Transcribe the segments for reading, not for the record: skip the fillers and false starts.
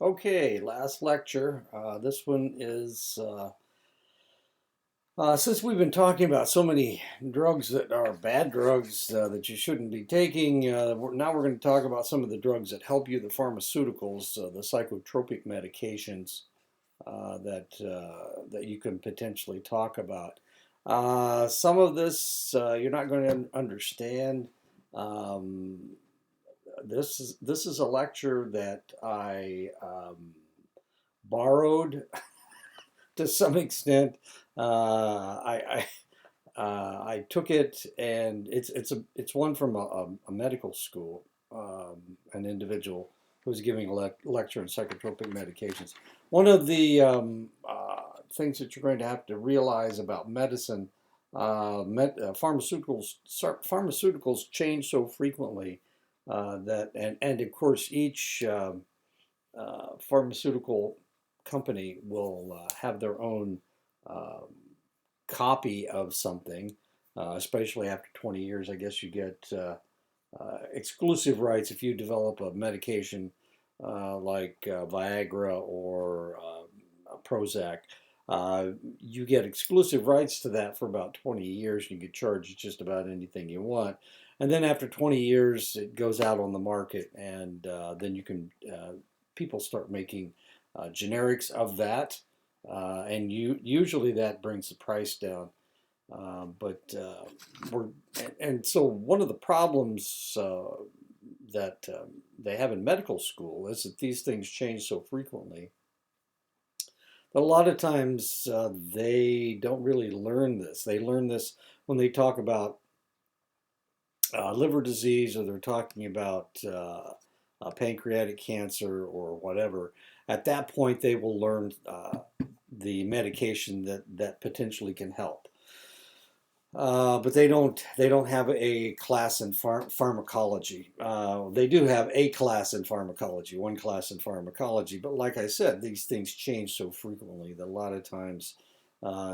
Okay, last lecture. This one is since we've been talking about so many drugs that are bad drugs that you shouldn't be taking, now we're going to talk about some of the drugs that help you, the pharmaceuticals, the psychotropic medications that you can potentially talk about. Some of this you're not going to understand. Um, this is a lecture that I borrowed to some extent. I took it, and it's one from a medical school, an individual who's giving a lecture on psychotropic medications. One of the things that you're going to have to realize about medicine, pharmaceuticals change so frequently and of course each pharmaceutical company will have their own um, copy of something, especially after 20 years. I guess you get exclusive rights if you develop a medication like Viagra or Prozac. You get exclusive rights to that for about 20 years. You can charge just about anything you want. And then after 20 years, it goes out on the market, and then people start making generics of that, and usually that brings the price down. But we're and so one of the problems that they have in medical school is that these things change so frequently that a lot of times they don't really learn this. They learn this when they talk about liver disease, or they're talking about pancreatic cancer or whatever. At that point, they will learn the medication that potentially can help. But they don't have a class in pharmacology. They do have a class in pharmacology, one class in pharmacology. But like I said, these things change so frequently that a lot of times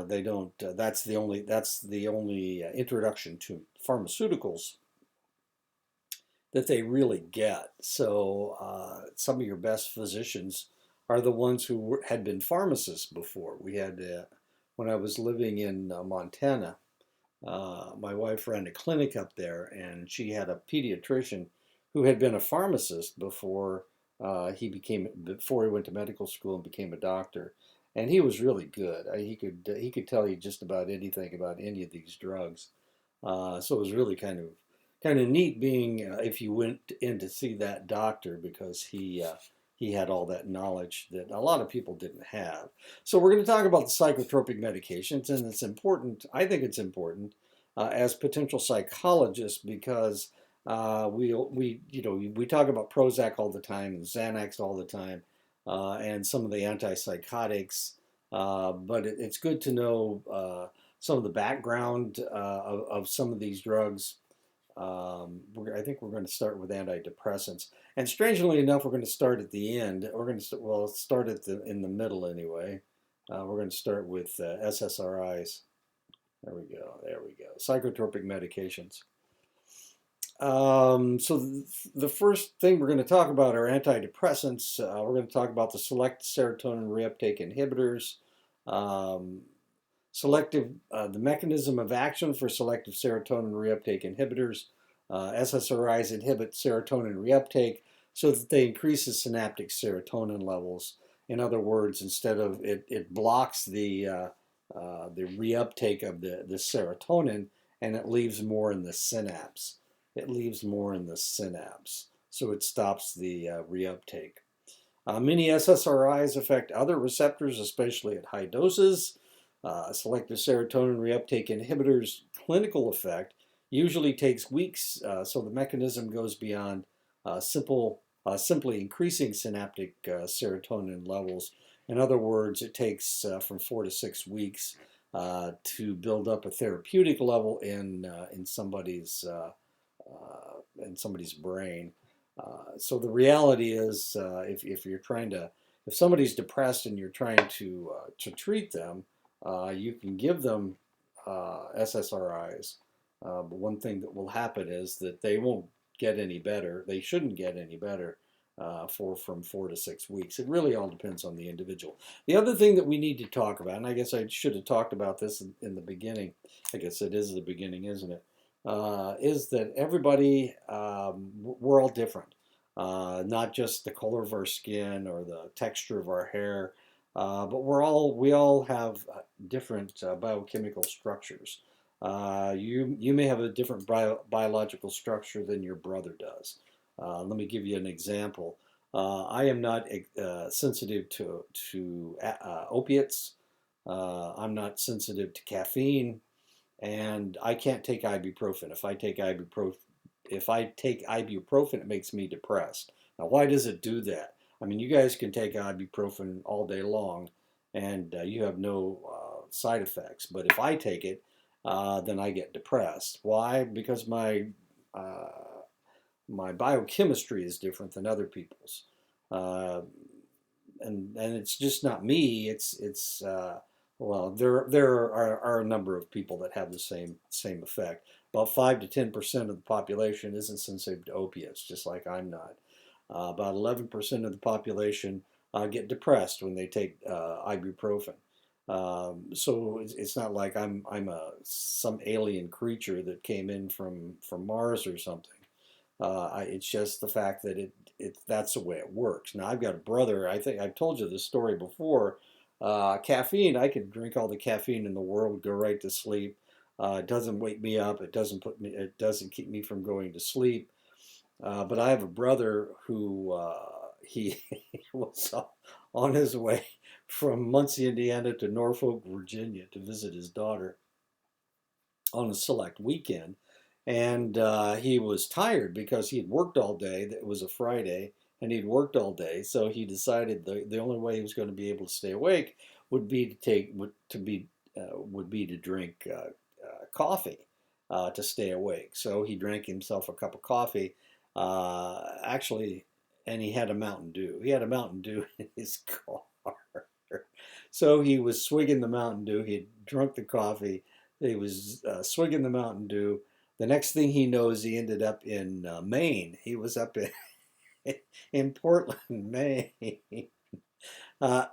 they don't. That's the only introduction to pharmaceuticals that they really get. So some of your best physicians are the ones who had been pharmacists before. We had when I was living in Montana. My wife ran a clinic up there, and she had a pediatrician who had been a pharmacist before he went to medical school and became a doctor. And he was really good. He could tell you just about anything about any of these drugs. So it was really kind of neat being if you went in to see that doctor, because he had all that knowledge that a lot of people didn't have. So we're going to talk about the psychotropic medications, and it's important. I think it's important as potential psychologists, because we talk about Prozac all the time and Xanax all the time, and some of the antipsychotics. But it's good to know some of the background of some of these drugs. I think we're going to start with antidepressants, and strangely enough, we're going to start at the end. We're going to start in the middle anyway. We're going to start with SSRIs. There we go. There we go. Psychotropic medications. So the first thing we're going to talk about are antidepressants. We're going to talk about the selective serotonin reuptake inhibitors. Um, the mechanism of action for selective serotonin reuptake inhibitors. SSRIs inhibit serotonin reuptake so that they increase the synaptic serotonin levels. In other words, instead of it blocks the reuptake of the serotonin, and it leaves more in the synapse. It leaves more in the synapse, so it stops the reuptake. Many SSRIs affect other receptors, especially at high doses. Selective serotonin reuptake inhibitors' clinical effect usually takes weeks, so the mechanism goes beyond simply increasing synaptic serotonin levels. In other words, it takes from 4 to 6 weeks to build up a therapeutic level in somebody's brain. So the reality is, if somebody's depressed and you're trying to treat them, you can give them SSRIs. But one thing that will happen is that they won't get any better. They shouldn't get any better. for from 4 to 6 weeks. It really all depends on the individual. The other thing that we need to talk about, and I guess I should have talked about this in the beginning, I guess it is the beginning, isn't it? Is that everybody, we're all different. Not just the color of our skin or the texture of our hair, but we all have different biochemical structures. You may have a different biological structure than your brother does. Let me give you an example. I am not sensitive to opiates. I'm not sensitive to caffeine, and I can't take ibuprofen. If I take ibuprofen, it makes me depressed. Now, why does it do that? I mean, you guys can take ibuprofen all day long, and you have no side effects. But if I take it, then I get depressed. Why? Because uh, my biochemistry is different than other people's, uh, and it's just not me. It's well, there are a number of people that have the same effect. About 5 to 10% of the population isn't sensitive to opiates, just like I'm not. About 11% of the population get depressed when they take ibuprofen. So it's not like I'm some alien creature that came in from Mars or something. It's just the fact that that's the way it works. Now I've got a brother. I think I've told you this story before. Caffeine, I could drink all the caffeine in the world, go right to sleep. It doesn't wake me up. It doesn't keep me from going to sleep. But I have a brother who he was on his way from Muncie, Indiana to Norfolk, Virginia to visit his daughter on a select weekend. And he was tired because he had worked all day. It was a Friday, and he'd worked all day. So he decided the only way he was going to be able to stay awake would be to take would be to drink coffee to stay awake. So he drank himself a cup of coffee, actually, and he had a Mountain Dew. He had a Mountain Dew in his car. So he was swigging the Mountain Dew. He had drunk the coffee. He was swigging the Mountain Dew. The next thing he knows, he ended up in Maine. He was up in Portland, Maine. Uh,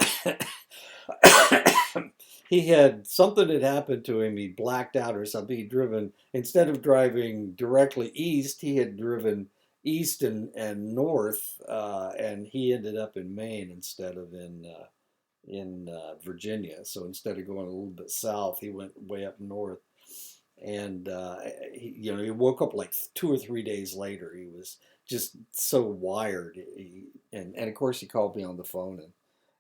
he had something had happened to him. He blacked out or something. He'd driven, instead of driving directly east, he had driven east and north, and he ended up in Maine instead of in Virginia. So instead of going a little bit south, he went way up north. And he woke up like 2 or 3 days later. He was just so wired. And of course, he called me on the phone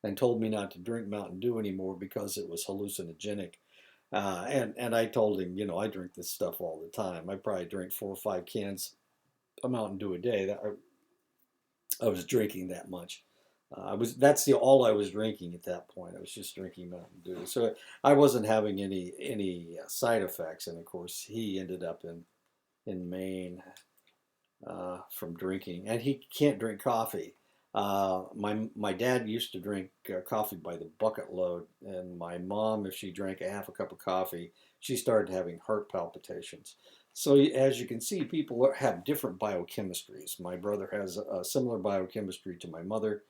and told me not to drink Mountain Dew anymore because it was hallucinogenic. And I told him, I drink this stuff all the time. I probably drink 4 or 5 cans of Mountain Dew a day. I was drinking that much. That's the all I was drinking at that point. I was just drinking Mountain Dew, so I wasn't having any side effects. And of course, he ended up in Maine from drinking, and he can't drink coffee. My dad used to drink coffee by the bucket load, and my mom, if she drank a half a cup of coffee, she started having heart palpitations. So as you can see, people have different biochemistries. My brother has a similar biochemistry to my mother.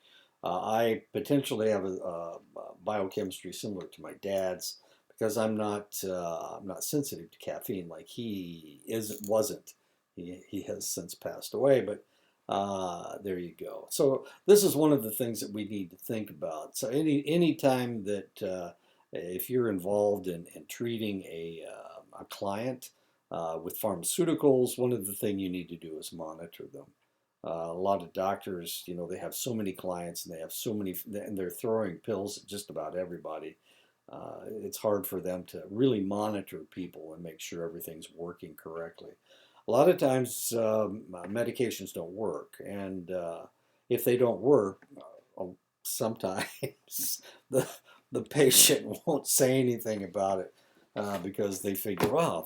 I potentially have a biochemistry similar to my dad's because I'm not sensitive to caffeine like he wasn't. He has since passed away, but there you go. So this is one of the things that we need to think about. So any time that if you're involved in treating a client with pharmaceuticals, one of the things you need to do is monitor them. A lot of doctors, they have so many clients and they have so many, and they're throwing pills at just about everybody. It's hard for them to really monitor people and make sure everything's working correctly. A lot of times, medications don't work, and if they don't work, sometimes the the patient won't say anything about it because they figure, wow,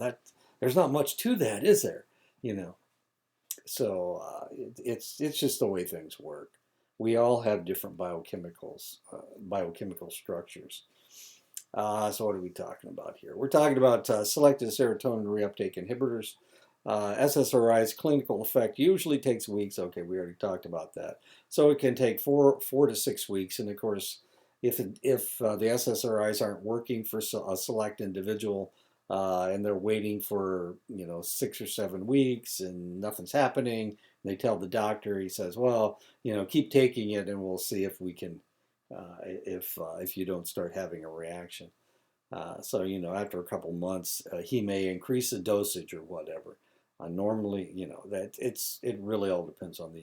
there's not much to that, is there? You know. So it's just the way things work. We all have different biochemical structures. So what are we talking about here? We're talking about selective serotonin reuptake inhibitors. SSRI's clinical effect usually takes weeks. Okay, we already talked about that. So it can take four to 6 weeks. And of course, if the SSRIs aren't working for a select individual, and they're waiting for 6 or 7 weeks and nothing's happening, they tell the doctor. He says, "Well, keep taking it, and we'll see if we can, if you don't start having a reaction." So after a couple months, he may increase the dosage or whatever. Normally, that it really all depends on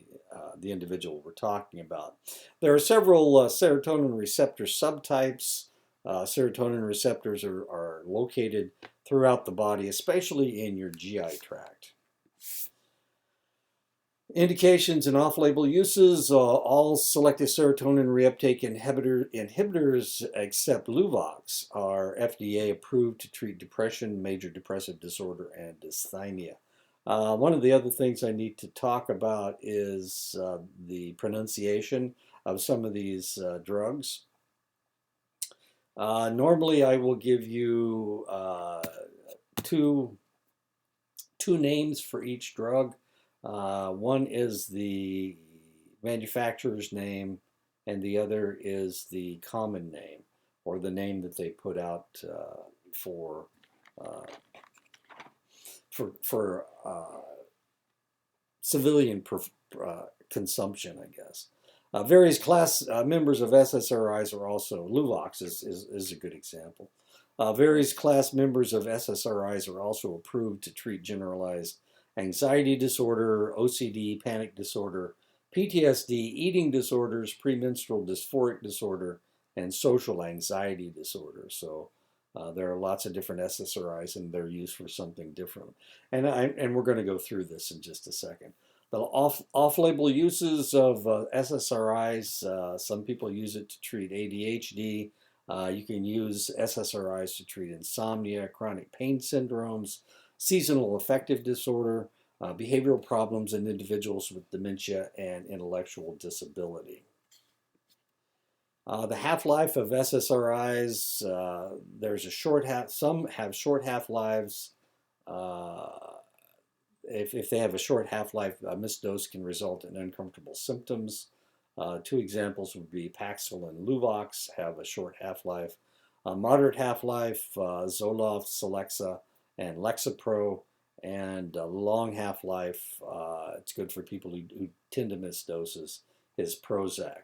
the individual we're talking about. There are several serotonin receptor subtypes. Serotonin receptors are located throughout the body, especially in your GI tract. Indications and off-label uses: all selective serotonin reuptake inhibitors except Luvox are FDA approved to treat depression, major depressive disorder, and dysthymia. One of the other things I need to talk about is the pronunciation of some of these drugs. Normally, I will give you two names for each drug. One is the manufacturer's name, and the other is the common name, or the name that they put out for civilian consumption, I guess. Various class members of SSRIs are also, Luvox is a good example. Various class members of SSRIs are also approved to treat generalized anxiety disorder, OCD, panic disorder, PTSD, eating disorders, premenstrual dysphoric disorder, and social anxiety disorder. So there are lots of different SSRIs, and they're used for something different. And we're going to go through this in just a second. The off-label uses of SSRIs, some people use it to treat ADHD. You can use SSRIs to treat insomnia, chronic pain syndromes, seasonal affective disorder, behavioral problems in individuals with dementia, and intellectual disability. The half-life of SSRIs, there's a some have short half-lives. If they have a short half-life, a missed dose can result in uncomfortable symptoms. Two examples would be Paxil and Luvox have a short half-life. Moderate half-life, Zoloft, Celexa, and Lexapro. And long half-life, it's good for people who tend to miss doses, is Prozac.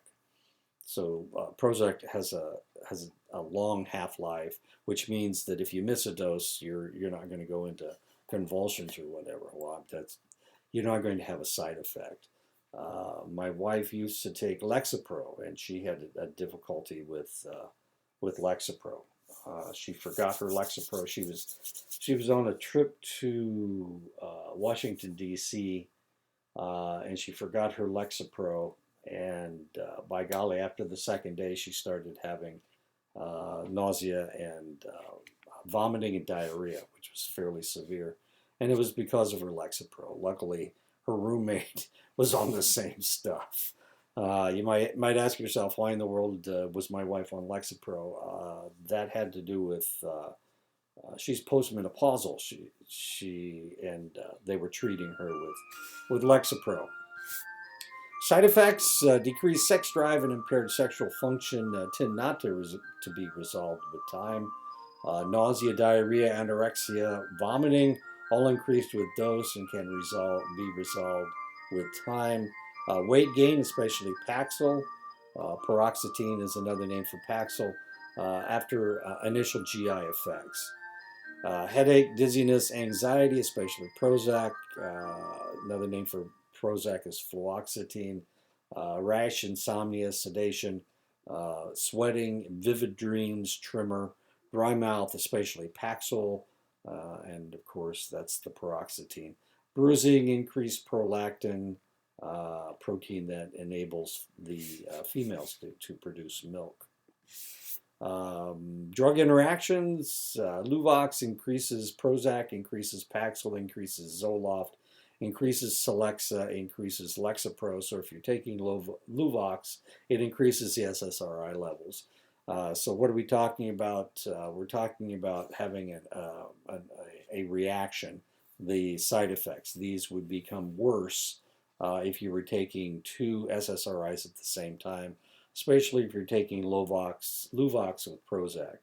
So Prozac has a long half-life, which means that if you miss a dose, you're not going to go into convulsions or whatever. Well, you're not going to have a side effect. My wife used to take Lexapro, and she had a difficulty with Lexapro. She forgot her Lexapro. She was on a trip to Washington, D.C., and she forgot her Lexapro. And by golly, after the second day, she started having nausea and vomiting and diarrhea, which was fairly severe. And it was because of her Lexapro. Luckily, her roommate was on the same stuff. You might ask yourself, why in the world was my wife on Lexapro? That had to do with she's postmenopausal. They were treating her with Lexapro. Side effects: decreased sex drive and impaired sexual function tend not to be resolved with time. Nausea, diarrhea, anorexia, vomiting, all increased with dose and can be resolved with time. Weight gain, especially Paxil. Paroxetine is another name for Paxil, after initial GI effects. Headache, dizziness, anxiety, especially Prozac. Another name for Prozac is fluoxetine. Rash, insomnia, sedation, sweating, vivid dreams, tremor, dry mouth, especially Paxil, and of course that's the paroxetine. Bruising, increased prolactin, protein that enables the females to produce milk. Drug interactions: Luvox increases Prozac, increases Paxil, increases Zoloft, increases Celexa, increases Lexapro. So if you're taking Luvox, it increases the SSRI levels. So what are we talking about? We're talking about having a reaction the side effects. These would become worse if you were taking two SSRIs at the same time, especially if you're taking Luvox with Prozac.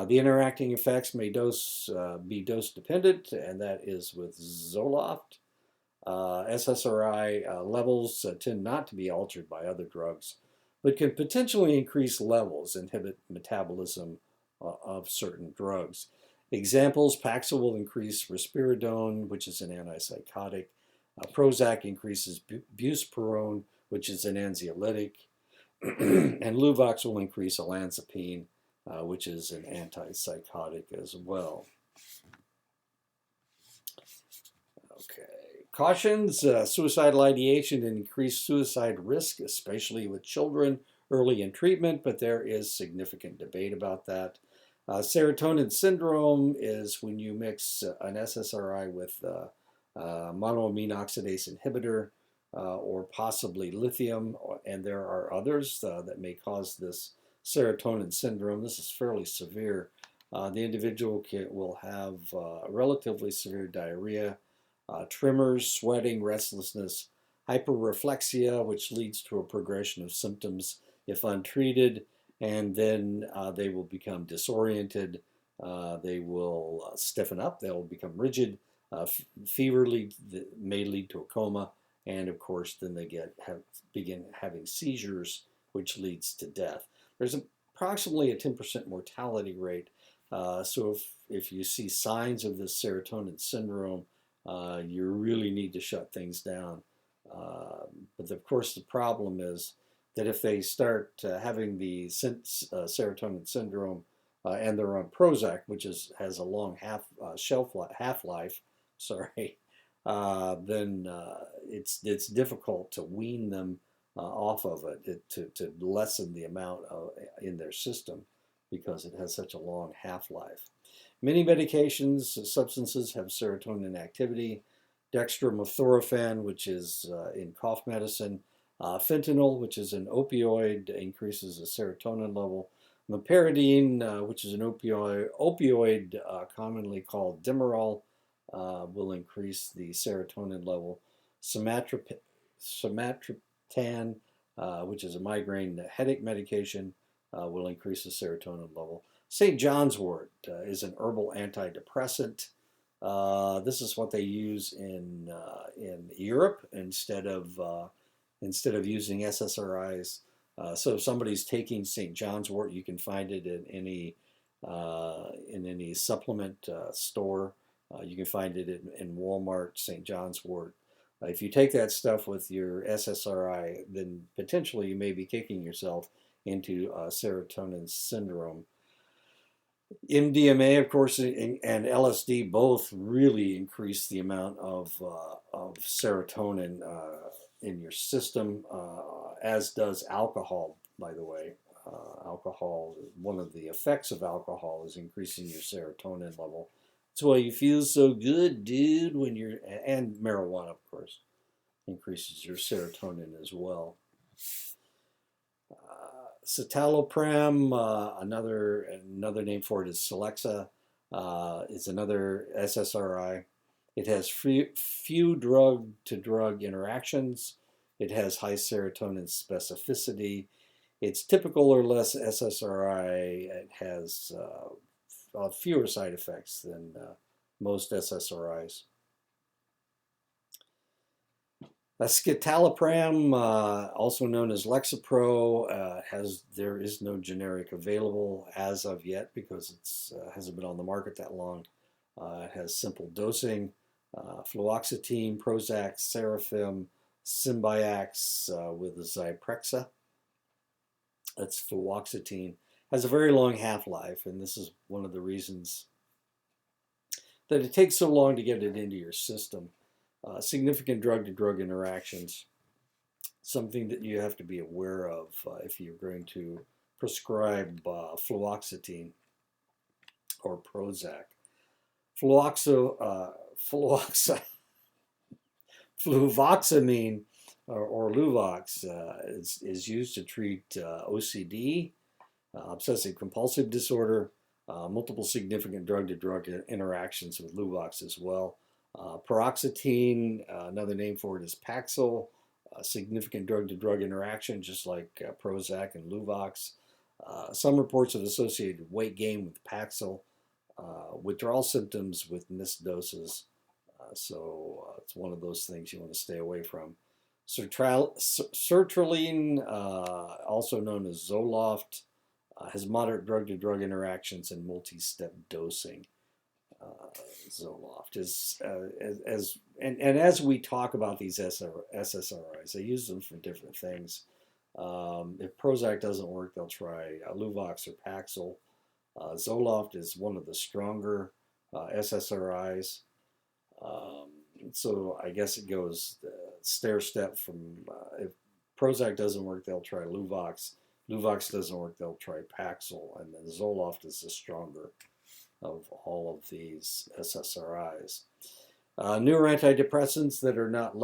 The interacting effects may be dose dependent, and that is with Zoloft. SSRI levels tend not to be altered by other drugs, but can potentially increase levels, inhibit metabolism of certain drugs. Examples: Paxil will increase risperidone, which is an antipsychotic. Prozac increases buspirone, which is an anxiolytic. And Luvox will increase olanzapine, which is an antipsychotic as well. Okay. Cautions: suicidal ideation and increased suicide risk, especially with children early in treatment, but there is significant debate about that. Serotonin syndrome is when you mix an SSRI with monoamine oxidase inhibitor or possibly lithium, and there are others that may cause this serotonin syndrome. This is fairly severe. The individual will have relatively severe diarrhea, tremors, sweating, restlessness, hyperreflexia, which leads to a progression of symptoms if untreated, and then they will become disoriented, they will stiffen up, they will become rigid, fever may lead to a coma, and of course then they begin having seizures, which leads to death. There's approximately a 10% mortality rate, so if you see signs of this serotonin syndrome, you really need to shut things down. But of course the problem is that if they start having the serotonin syndrome and they're on Prozac, which has a long half-life, then it's difficult to wean them off of it, to lessen the amount in their system because it has such a long half-life. Many medications, substances have serotonin activity. Dextromethorphan, which is in cough medicine. Fentanyl, which is an opioid, increases the serotonin level. Meperidine, which is an opioid commonly called Demerol, will increase the serotonin level. Somatropan, which is a migraine headache medication, will increase the serotonin level. St. John's wort is an herbal antidepressant. This is what they use in Europe instead of using SSRIs. So if somebody's taking St. John's wort, you can find it in any supplement store. You can find it in Walmart, St. John's wort. If you take that stuff with your SSRI, then potentially you may be kicking yourself into serotonin syndrome. MDMA, of course, and LSD both really increase the amount of serotonin in your system, as does alcohol, by the way. Alcohol, one of the effects of alcohol is increasing your serotonin level. That's why you feel so good, dude, and marijuana, of course, increases your serotonin as well. Citalopram, another name for it is Celexa. It's another SSRI. It has few drug-to-drug interactions. It has high serotonin specificity. It's typical or less SSRI. It has fewer side effects than most SSRIs. Citalopram, also known as Lexapro, there is no generic available as of yet because it hasn't been on the market that long. It has simple dosing. Fluoxetine, Prozac, Seraphim, Symbyax with Zyprexa. That's fluoxetine. Has a very long half-life, and this is one of the reasons that it takes so long to get it into your system. Significant drug-to-drug interactions, something that you have to be aware of if you're going to prescribe fluoxetine or Prozac. Fluvoxamine or Luvox is used to treat OCD, obsessive compulsive disorder, multiple significant drug-to-drug interactions with Luvox as well. Paroxetine, another name for it is Paxil, significant drug-to-drug interaction, just like Prozac and Luvox. Some reports have associated weight gain with Paxil, withdrawal symptoms with missed doses. It's one of those things you want to stay away from. Sertraline, also known as Zoloft, has moderate drug-to-drug interactions and multi-step dosing. Zoloft is as we talk about these SSRIs, they use them for different things. If Prozac doesn't work, they'll try Luvox or Paxil. Zoloft is one of the stronger SSRIs. So I guess it goes stair step from if Prozac doesn't work, they'll try Luvox. Luvox doesn't work, they'll try Paxil, and then Zoloft is the stronger of all of these SSRIs. Newer antidepressants that are not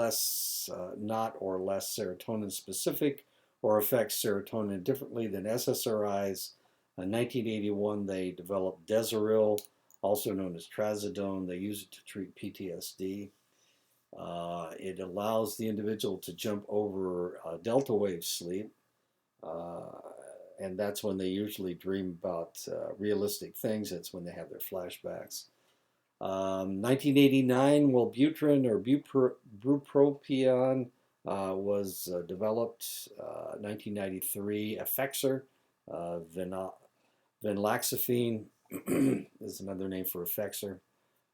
or less serotonin specific or affect serotonin differently than SSRIs. In 1981, they developed Desaril, also known as Trazodone. They use it to treat PTSD. It allows the individual to jump over delta wave sleep, and that's when they usually dream about realistic things. That's when they have their flashbacks. 1989, Wellbutrin or bupropion was developed. 1993, Effexor, venlafaxine is another name for Effexor.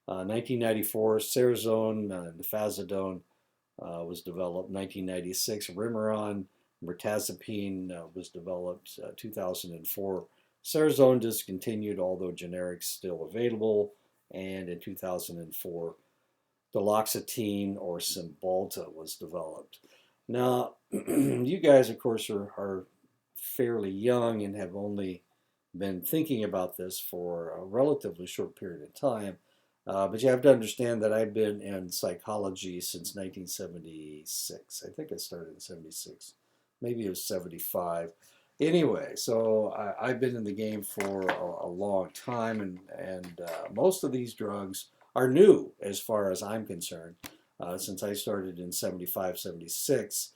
1994, Cerazone, nifazodone was developed. 1996, Remeron, mirtazapine was developed. 2004, Cerazone discontinued, although generics still available. And in 2004, duloxetine or Cymbalta was developed. Now, you guys, of course, are fairly young and have only been thinking about this for a relatively short period of time. But you have to understand that I've been in psychology since 1976. I think I started in 76. Maybe it was 75. Anyway, so I've been in the game for a long time, and most of these drugs are new as far as I'm concerned. Since I started in 75, 76,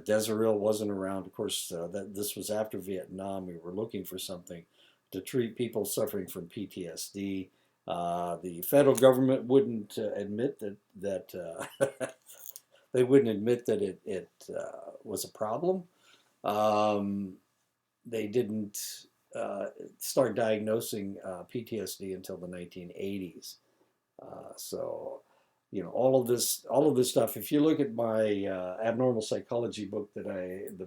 Desaril wasn't around. Of course, this was after Vietnam. We were looking for something to treat people suffering from PTSD. The federal government wouldn't admit that they wouldn't admit that it was a problem. They didn't start diagnosing PTSD until the 1980s. So, all of this stuff. If you look at my abnormal psychology book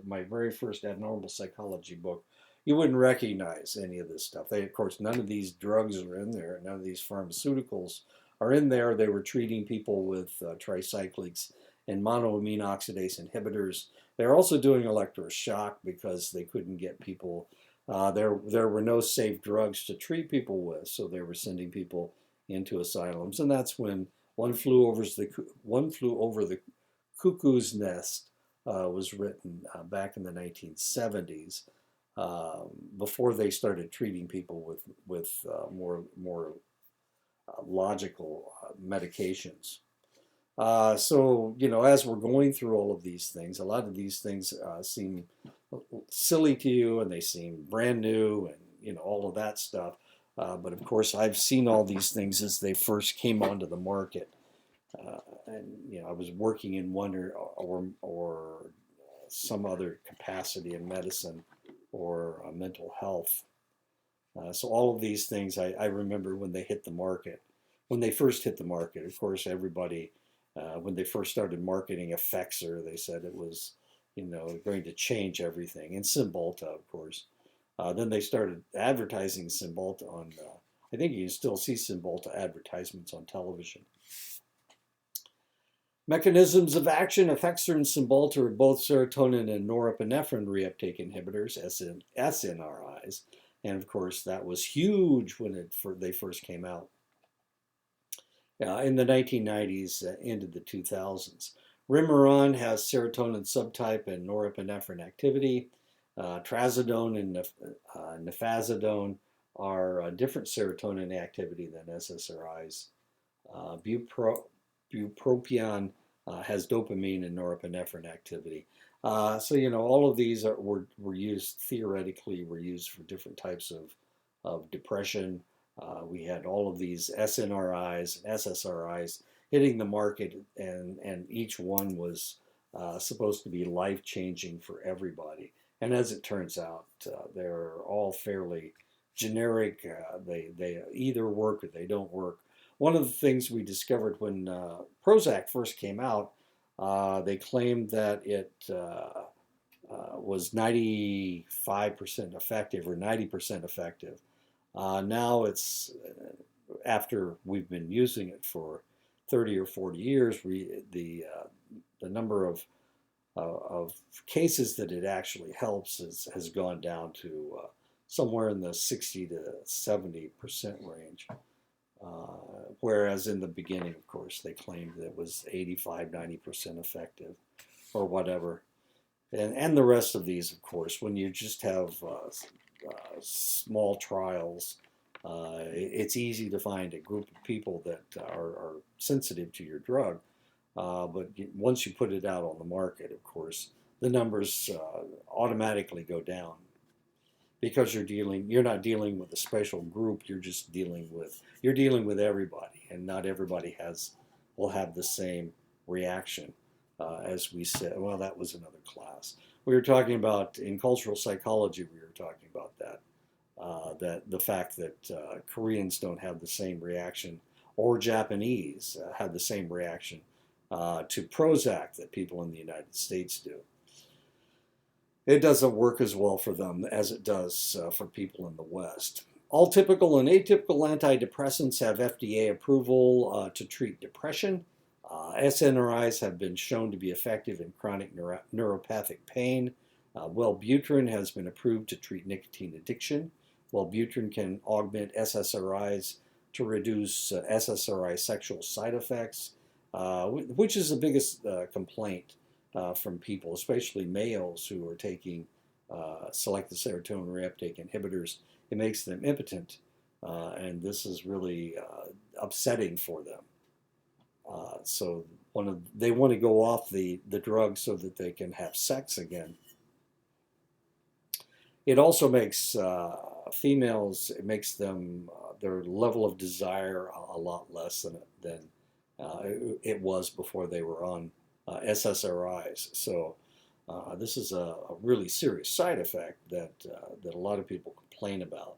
my very first abnormal psychology book, you wouldn't recognize any of this stuff. Of course, none of these drugs are in there. None of these pharmaceuticals are in there. They were treating people with tricyclics and monoamine oxidase inhibitors. They're also doing electroshock because they couldn't get people. There were no safe drugs to treat people with, so they were sending people into asylums, and that's when one flew over the cuckoo's nest was written back in the 1970s, before they started treating people with more logical medications. So, as we're going through all of these things, a lot of these things seem silly to you, and they seem brand new, and all of that stuff. But of course, I've seen all these things as they first came onto the market, and I was working in one or some other capacity in medicine or mental health. So all of these things I remember when they hit the market. When they first hit the market, of course, everybody, when they first started marketing Effexor, they said it was, going to change everything. And Cymbalta, of course. Then they started advertising Cymbalta on, I think you can still see Cymbalta advertisements on television. Mechanisms of action. Effexor and Cymbalta are both serotonin and norepinephrine reuptake inhibitors, SNRIs. And of course, that was huge when they first came out. In the 1990s, into the 2000s. Remeron has serotonin subtype and norepinephrine activity. Trazodone and nifazodone are different serotonin activity than SSRIs. Bupro, bupropion has dopamine and norepinephrine activity. So all of these were used theoretically. Were used for different types of depression. We had all of these SNRIs and SSRIs hitting the market, and each one was supposed to be life changing for everybody. And as it turns out, they're all fairly generic. They either work or they don't work. One of the things we discovered when Prozac first came out, they claimed that it was 95% effective or 90% effective. Now it's after we've been using it for 30 or 40 years, the number of cases that it actually helps has gone down to somewhere in the 60 to 70% range. Whereas in the beginning, of course, they claimed that it was 85, 90% effective or whatever. And the rest of these, of course, when you just have small trials, it's easy to find a group of people that are sensitive to your drug. But once you put it out on the market, of course, the numbers automatically go down because you're not dealing with a special group. You're dealing with everybody, and not everybody will have the same reaction. As we said, well, that was another class. We were talking about in cultural psychology. We were talking about that the fact that Koreans don't have the same reaction, or Japanese have the same reaction to Prozac that people in the United States do. It doesn't work as well for them as it does for people in the West. All typical and atypical antidepressants have FDA approval to treat depression. SNRIs have been shown to be effective in chronic neuropathic pain. Wellbutrin has been approved to treat nicotine addiction. Wellbutrin can augment SSRIs to reduce SSRI sexual side effects, which is the biggest complaint from people, especially males who are taking selective serotonin reuptake inhibitors. It makes them impotent, and this is really upsetting for them. So they want to go off the drug so that they can have sex again. It also makes females, it makes them, their level of desire a lot less than it was before they were on SSRIs. So this is a really serious side effect that a lot of people complain about.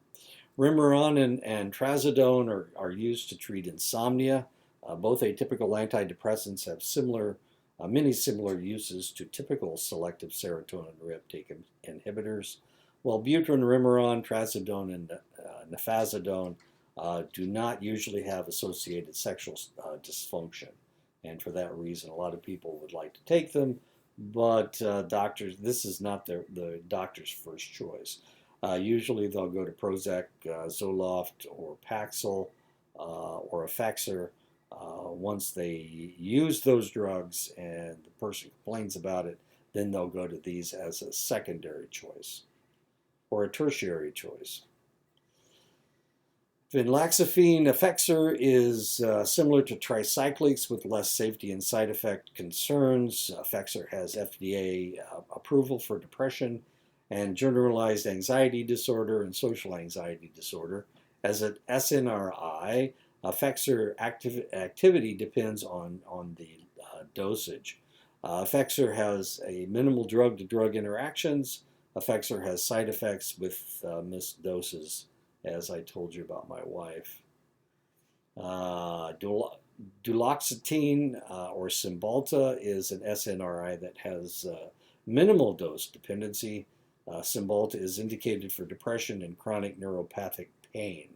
Remeron and trazodone are used to treat insomnia. Both atypical antidepressants have many similar uses to typical selective serotonin reuptake inhibitors. Wellbutrin, Remeron, trazodone, and nefazodone do not usually have associated sexual dysfunction. And for that reason, a lot of people would like to take them, but this is not the doctor's first choice. Usually they'll go to Prozac, Zoloft, or Paxil, or Effexor. Once they use those drugs and the person complains about it, then they'll go to these as a secondary choice or a tertiary choice. Venlafaxine Effexor is similar to tricyclics with less safety and side effect concerns. Effexor has FDA approval for depression and generalized anxiety disorder and social anxiety disorder. As an SNRI, Effexor activity depends on the dosage. Effexor has a minimal drug-to-drug interactions. Effexor has side effects with missed doses, as I told you about my wife. Duloxetine or Cymbalta is an SNRI that has minimal dose dependency. Cymbalta is indicated for depression and chronic neuropathic pain.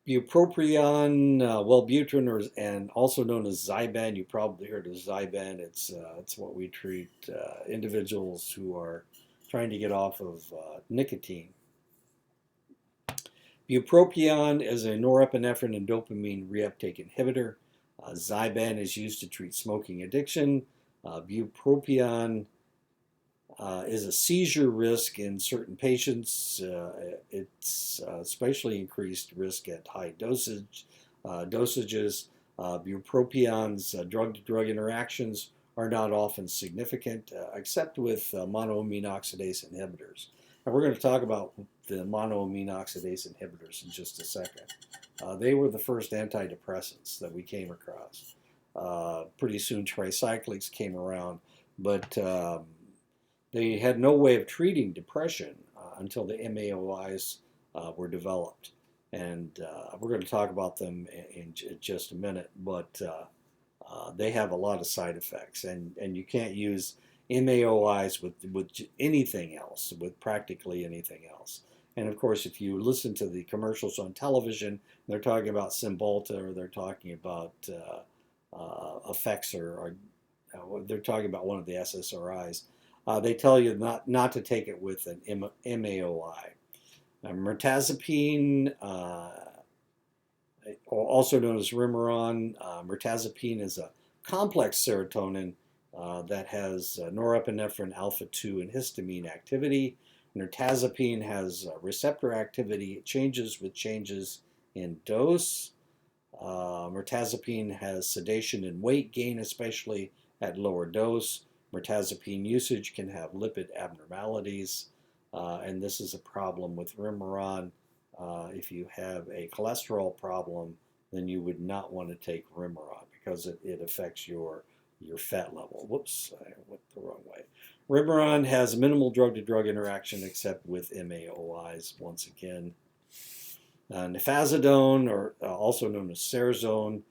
Bupropion, Wellbutrin, and also known as Zyban. You probably heard of Zyban. It's what we treat individuals who are trying to get off of nicotine. Bupropion is a norepinephrine and dopamine reuptake inhibitor. Zyban is used to treat smoking addiction. Bupropion is a seizure risk in certain patients. It's especially increased risk at high dosages. Bupropions, drug-to-drug interactions are not often significant, except with monoamine oxidase inhibitors. And we're going to talk about the monoamine oxidase inhibitors in just a second. They were the first antidepressants that we came across. Pretty soon tricyclics came around, but they had no way of treating depression until the MAOIs were developed. And we're going to talk about them in just a minute, but they have a lot of side effects, and you can't use MAOIs with anything else, with practically anything else. And of course, if you listen to the commercials on television, they're talking about Cymbalta, or they're talking about Effexor, or they're talking about one of the SSRIs. They tell you not to take it with an MAOI. Mirtazapine, also known as Remeron. Mirtazapine is a complex serotonin that has norepinephrine alpha-2 and histamine activity. Mirtazapine has receptor activity. It changes with changes in dose. Mirtazapine has sedation and weight gain, especially at lower dose. Mirtazapine usage can have lipid abnormalities, and this is a problem with Remeron. If you have a cholesterol problem, then you would not want to take Remeron because it affects your fat level. Whoops, I went the wrong way. Remeron has minimal drug-to-drug interaction except with MAOIs once again. Nifazodone, or also known as Serzone,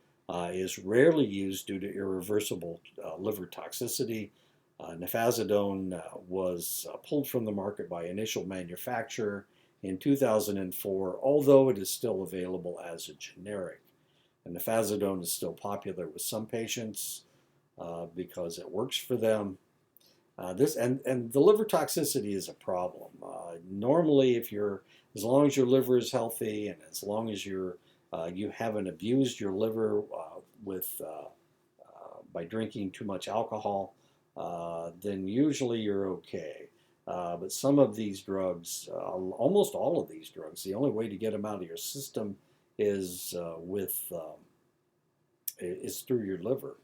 is rarely used due to irreversible liver toxicity. Nifazodone was pulled from the market by initial manufacturer in 2004, although it is still available as a generic. And nifazodone is still popular with some patients because it works for them. And the liver toxicity is a problem. Normally, as long as your liver is healthy, and as long as you haven't abused your liver by drinking too much alcohol, then usually you're okay. But some of these drugs, almost all of these drugs, the only way to get them out of your system is through your liver.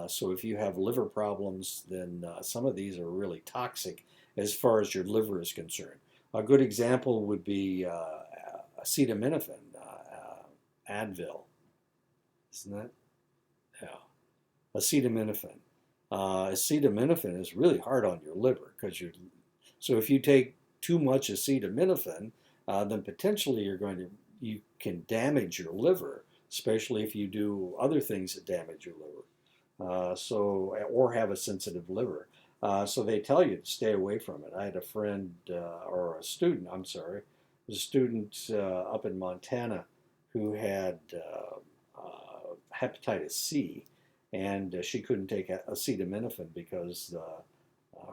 So if you have liver problems, then some of these are really toxic as far as your liver is concerned. A good example would be acetaminophen, Advil, isn't that? Yeah, acetaminophen. Acetaminophen is really hard on your liver so if you take too much acetaminophen, then potentially you can damage your liver, especially if you do other things that damage your liver. Or have a sensitive liver. So they tell you to stay away from it. I had a friend, or a student, I'm sorry, a student up in Montana who had hepatitis C, and she couldn't take acetaminophen because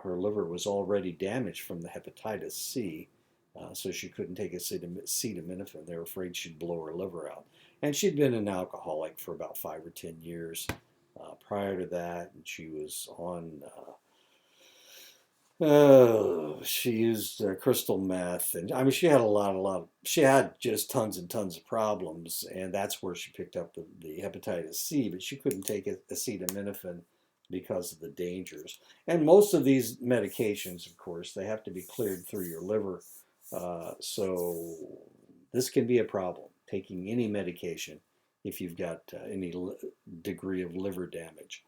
her liver was already damaged from the hepatitis C, so she couldn't take acetaminophen. They were afraid she'd blow her liver out. And she'd been an alcoholic for about 5 or 10 years prior to that, and she was on she used crystal meth, and I mean she had she had just tons and tons of problems, and that's where she picked up the hepatitis C, but she couldn't take acetaminophen because of the dangers. And most of these medications, of course, they have to be cleared through your liver, so this can be a problem, taking any medication if you've got any degree of liver damage.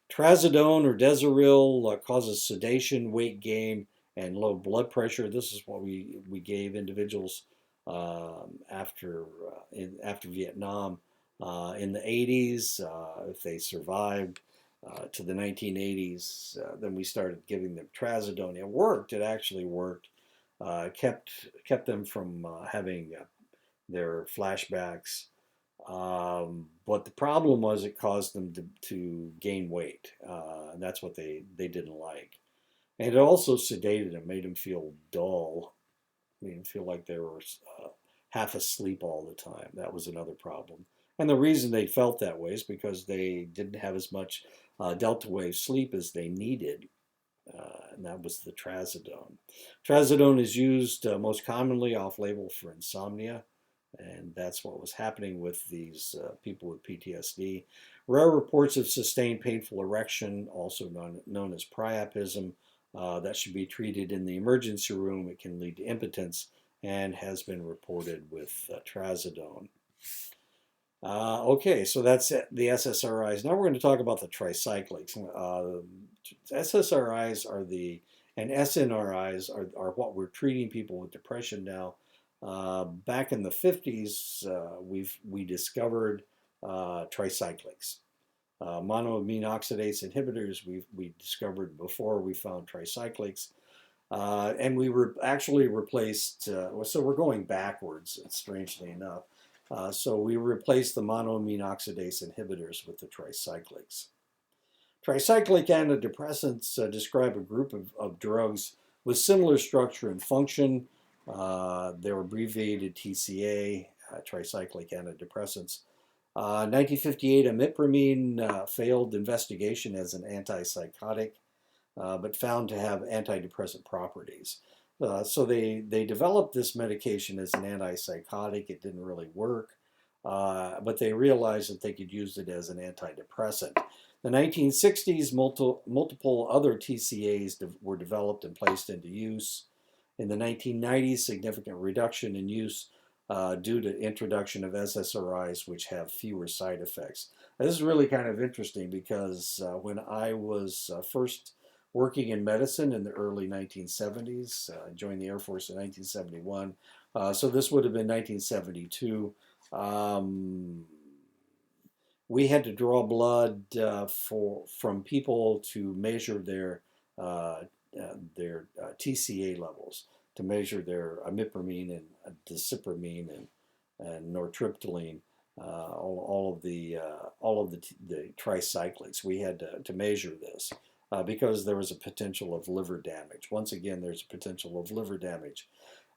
Trazodone or Desaril causes sedation, weight gain, and low blood pressure. This is what we gave individuals after Vietnam in the 80s. If they survived to the 1980s, then we started giving them Trazodone. It worked. It actually worked. Kept them from having their flashbacks. But the problem was it caused them to gain weight. And that's what they didn't like. And it also sedated them, made them feel dull, made them feel like they were half asleep all the time. That was another problem. And the reason they felt that way is because they didn't have as much delta wave sleep as they needed. and that was the trazodone. Trazodone is used most commonly off-label for insomnia, and that's what was happening with these people with PTSD. Rare reports of sustained painful erection, also known as priapism, that should be treated in the emergency room. It can lead to impotence and has been reported with trazodone. Okay, so that's the SSRIs. Now we're going to talk about the tricyclics. SSRIs and SNRIs are what we're treating people with depression now. Back in the 50s, we discovered tricyclics. Monoamine oxidase inhibitors we discovered before we found tricyclics. And we actually replaced, so we're going backwards, strangely enough. So we replaced the monoamine oxidase inhibitors with the tricyclics. Tricyclic antidepressants describe a group of drugs with similar structure and function. They're abbreviated TCA, tricyclic antidepressants. 1958, imipramine failed investigation as an antipsychotic, but found to have antidepressant properties. So they developed this medication as an antipsychotic. It didn't really work, but they realized that they could use it as an antidepressant. The 1960s, multiple other TCAs were developed and placed into use. In the 1990s, significant reduction in use due to introduction of SSRIs, which have fewer side effects. Now, this is really kind of interesting because when I was first working in medicine in the early 1970s, I joined the Air Force in 1971, so this would have been 1972. We had to draw blood from people to measure their TCA levels, to measure their imipramine and desipramine and nortriptyline, all of the tricyclics. We had to measure this because there was a potential of liver damage. Once again, there's a potential of liver damage.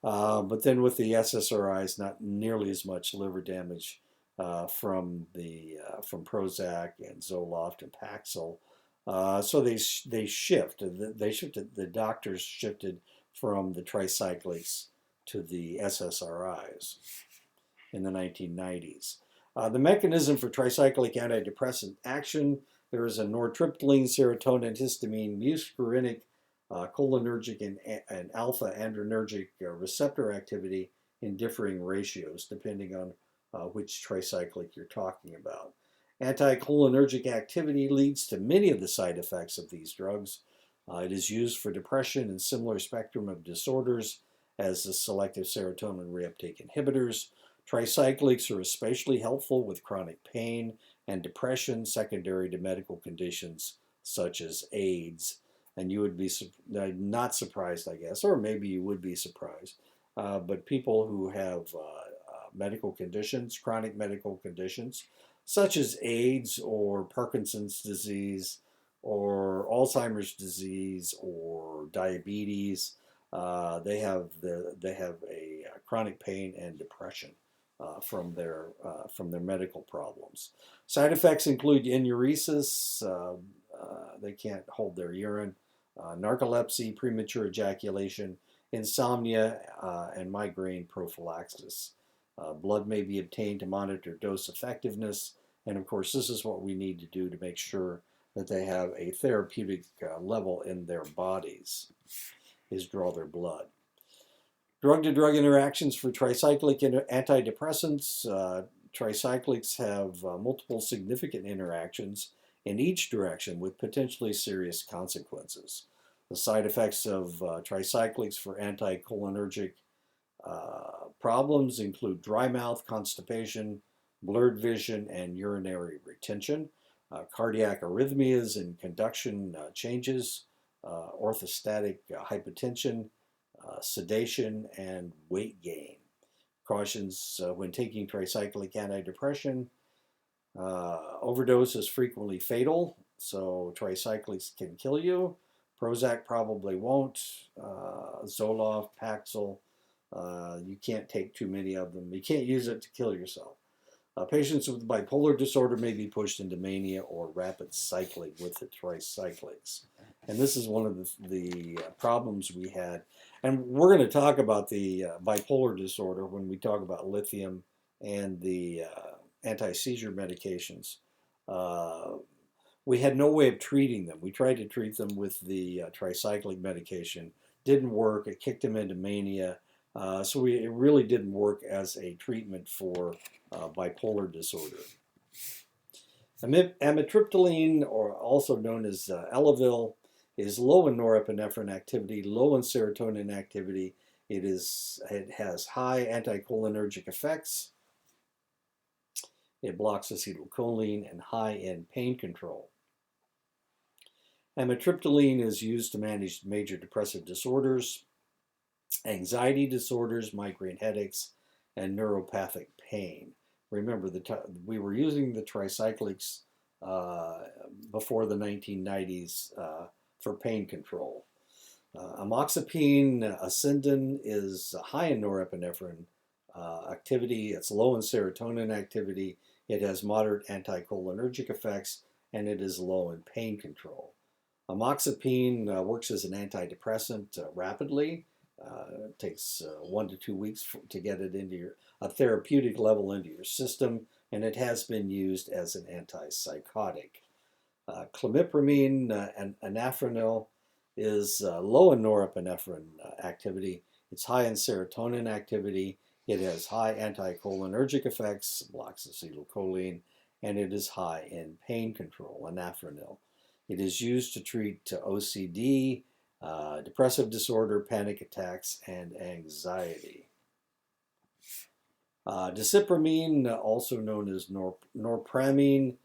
But then with the SSRIs, not nearly as much liver damage from Prozac and Zoloft and Paxil. So they shifted. The doctors shifted from the tricyclics to the SSRIs in the 1990s. The mechanism for tricyclic antidepressant action: there is a nortriptyline, serotonin, histamine, muscarinic, cholinergic, and alpha adrenergic receptor activity in differing ratios depending on which tricyclic you're talking about. Anticholinergic activity leads to many of the side effects of these drugs. It is used for depression and similar spectrum of disorders as the selective serotonin reuptake inhibitors. Tricyclics are especially helpful with chronic pain and depression secondary to medical conditions such as AIDS. And you would be not surprised, I guess, or maybe you would be surprised, but people who have medical conditions, chronic medical conditions, such as AIDS or Parkinson's disease or Alzheimer's disease or diabetes, they have a chronic pain and depression from their medical problems. Side effects include enuresis. They can't hold their urine, narcolepsy, premature ejaculation, insomnia, and migraine prophylaxis. Blood may be obtained to monitor dose effectiveness, and of course this is what we need to do to make sure that they have a therapeutic level in their bodies, is draw their blood. Drug-to-drug interactions for tricyclic antidepressants. Tricyclics have multiple significant interactions in each direction with potentially serious consequences. The side effects of tricyclics for anticholinergic problems include dry mouth, constipation, blurred vision, and urinary retention, cardiac arrhythmias and conduction changes, orthostatic hypotension, sedation, and weight gain. Cautions when taking tricyclic antidepressant: overdose is frequently fatal, so tricyclics can kill you. Prozac probably won't. Zoloft, Paxil, you can't take too many of them. You can't use it to kill yourself. Patients with bipolar disorder may be pushed into mania or rapid cycling with the tricyclics. And this is one of the problems we had. And we're going to talk about the bipolar disorder when we talk about lithium and the anti-seizure medications. We had no way of treating them. We tried to treat them with the tricyclic medication. Didn't work. It kicked them into mania. So it really didn't work as a treatment for bipolar disorder. Amitriptyline, or also known as Elavil, is low in norepinephrine activity, low in serotonin activity. It has high anticholinergic effects. It blocks acetylcholine, and high in pain control. Amitriptyline is used to manage major depressive disorders, anxiety disorders, migraine headaches, and neuropathic pain. Remember, we were using the tricyclics before the 1990s for pain control. Amoxapine, Ascendin, is high in norepinephrine activity. It's low in serotonin activity. It has moderate anticholinergic effects, and it is low in pain control. Amoxapine works as an antidepressant rapidly. It takes 1 to 2 weeks to get it into a therapeutic level into your system, and it has been used as an antipsychotic. Clomipramine and anafranil is low in norepinephrine activity. It's high in serotonin activity. It has high anticholinergic effects, blocks acetylcholine, and it is high in pain control, anafranil. It is used to treat OCD, depressive disorder, panic attacks, and anxiety. Disipramine, also known as norpramine,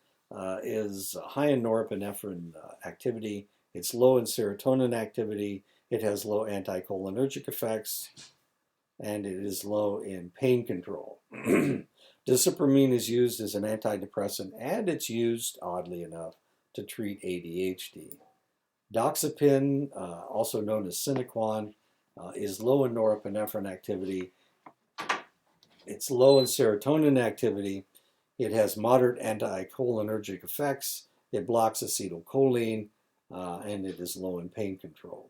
is high in norepinephrine activity. It's low in serotonin activity. It has low anticholinergic effects, and it is low in pain control. Disipramine is used as an antidepressant, and it's used, oddly enough, to treat ADHD. Doxepin, also known as Sinequan, is low in norepinephrine activity. It's low in serotonin activity. It has moderate anticholinergic effects. It blocks acetylcholine, and it is low in pain control.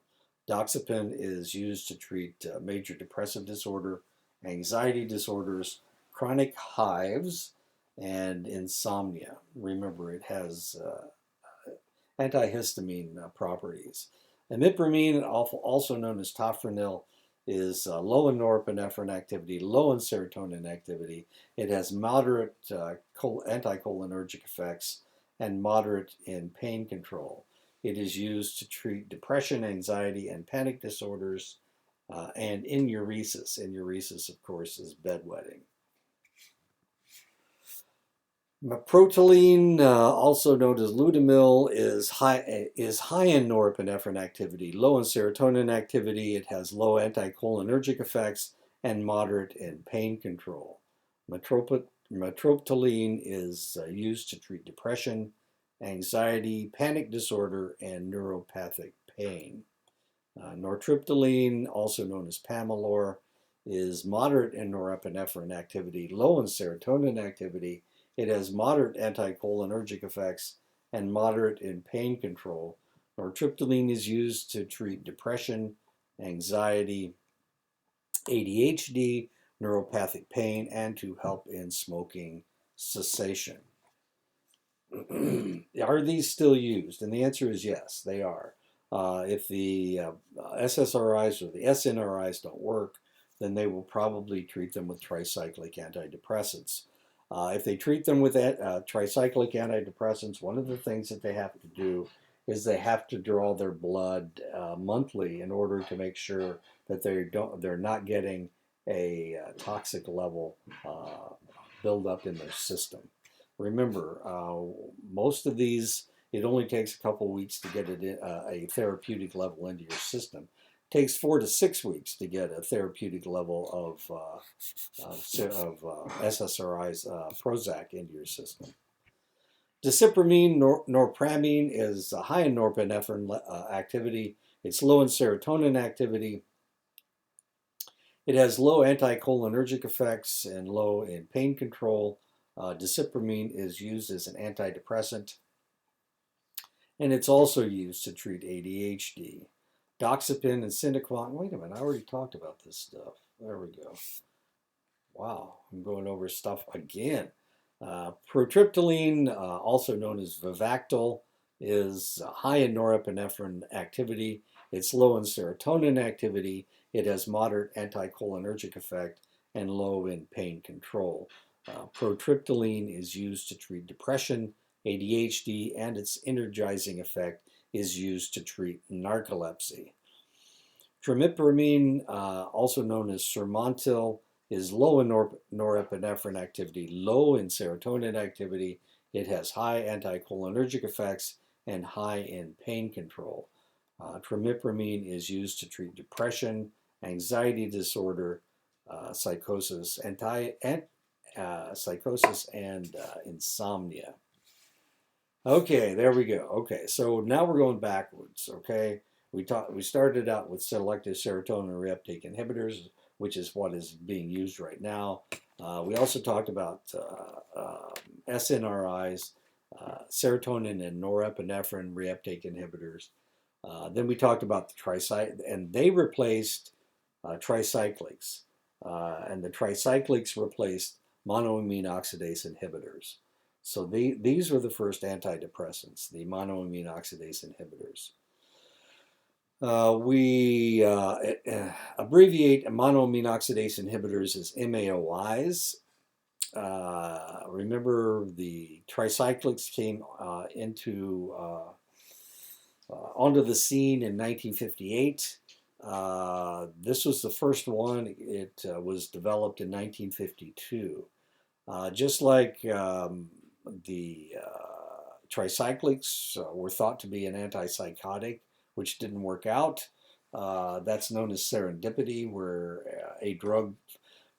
Doxepin is used to treat major depressive disorder, anxiety disorders, chronic hives, and insomnia. Remember, it has antihistamine properties. Imipramine, also known as tofranil, is low in norepinephrine activity, low in serotonin activity. It has moderate anticholinergic effects and moderate in pain control. It is used to treat depression, anxiety, and panic disorders, and enuresis. Enuresis, of course, is bedwetting. Meproteline, also known as Ludamil, is high in norepinephrine activity, low in serotonin activity. It has low anticholinergic effects and moderate in pain control. Metropiline is used to treat depression, anxiety, panic disorder, and neuropathic pain. Nortriptyline, also known as Pamelor, is moderate in norepinephrine activity, low in serotonin activity. It has moderate anticholinergic effects and moderate in pain control. Nortriptyline is used to treat depression, anxiety, ADHD, neuropathic pain, and to help in smoking cessation. Are these still used? And the answer is yes, they are. If the SSRIs or the SNRIs don't work, then they will probably treat them with tricyclic antidepressants. If they treat them with tricyclic antidepressants, one of the things that they have to do is they have to draw their blood monthly in order to make sure that they're not getting a toxic level build up in their system. Remember, most of these, it only takes a couple weeks to get a therapeutic level into your system. It takes 4 to 6 weeks to get a therapeutic level of SSRIs, Prozac into your system. Disipramine, norpramine, is high in norepinephrine activity. It's low in serotonin activity. It has low anticholinergic effects and low in pain control. Disipramine is used as an antidepressant, and it's also used to treat ADHD. Doxepin and Cinequan. Wait a minute, I already talked about this stuff. There we go. Wow, I'm going over stuff again. Protriptyline, also known as Vivactyl, is high in norepinephrine activity. It's low in serotonin activity. It has moderate anticholinergic effect and low in pain control. Protriptyline is used to treat depression, ADHD, and its energizing effect is used to treat narcolepsy. Trimipramine, also known as Sermontil, is low in norepinephrine activity, low in serotonin activity. It has high anticholinergic effects and high in pain control. Trimipramine is used to treat depression, anxiety disorder, psychosis, psychosis, and insomnia. Okay, there we go. Okay, so now we're going backwards. Okay, we started out with selective serotonin reuptake inhibitors, which is what is being used right now. We also talked about SNRIs, serotonin and norepinephrine reuptake inhibitors. Then we talked about the tricyclics, and they replaced tricyclics, and the tricyclics replaced monoamine oxidase inhibitors. So these were the first antidepressants, the monoamine oxidase inhibitors. We abbreviate monoamine oxidase inhibitors as MAOIs. Remember, the tricyclics came onto the scene in 1958. This was the first one. It was developed in 1952. Just like the tricyclics were thought to be an antipsychotic, which didn't work out. That's known as serendipity, where a drug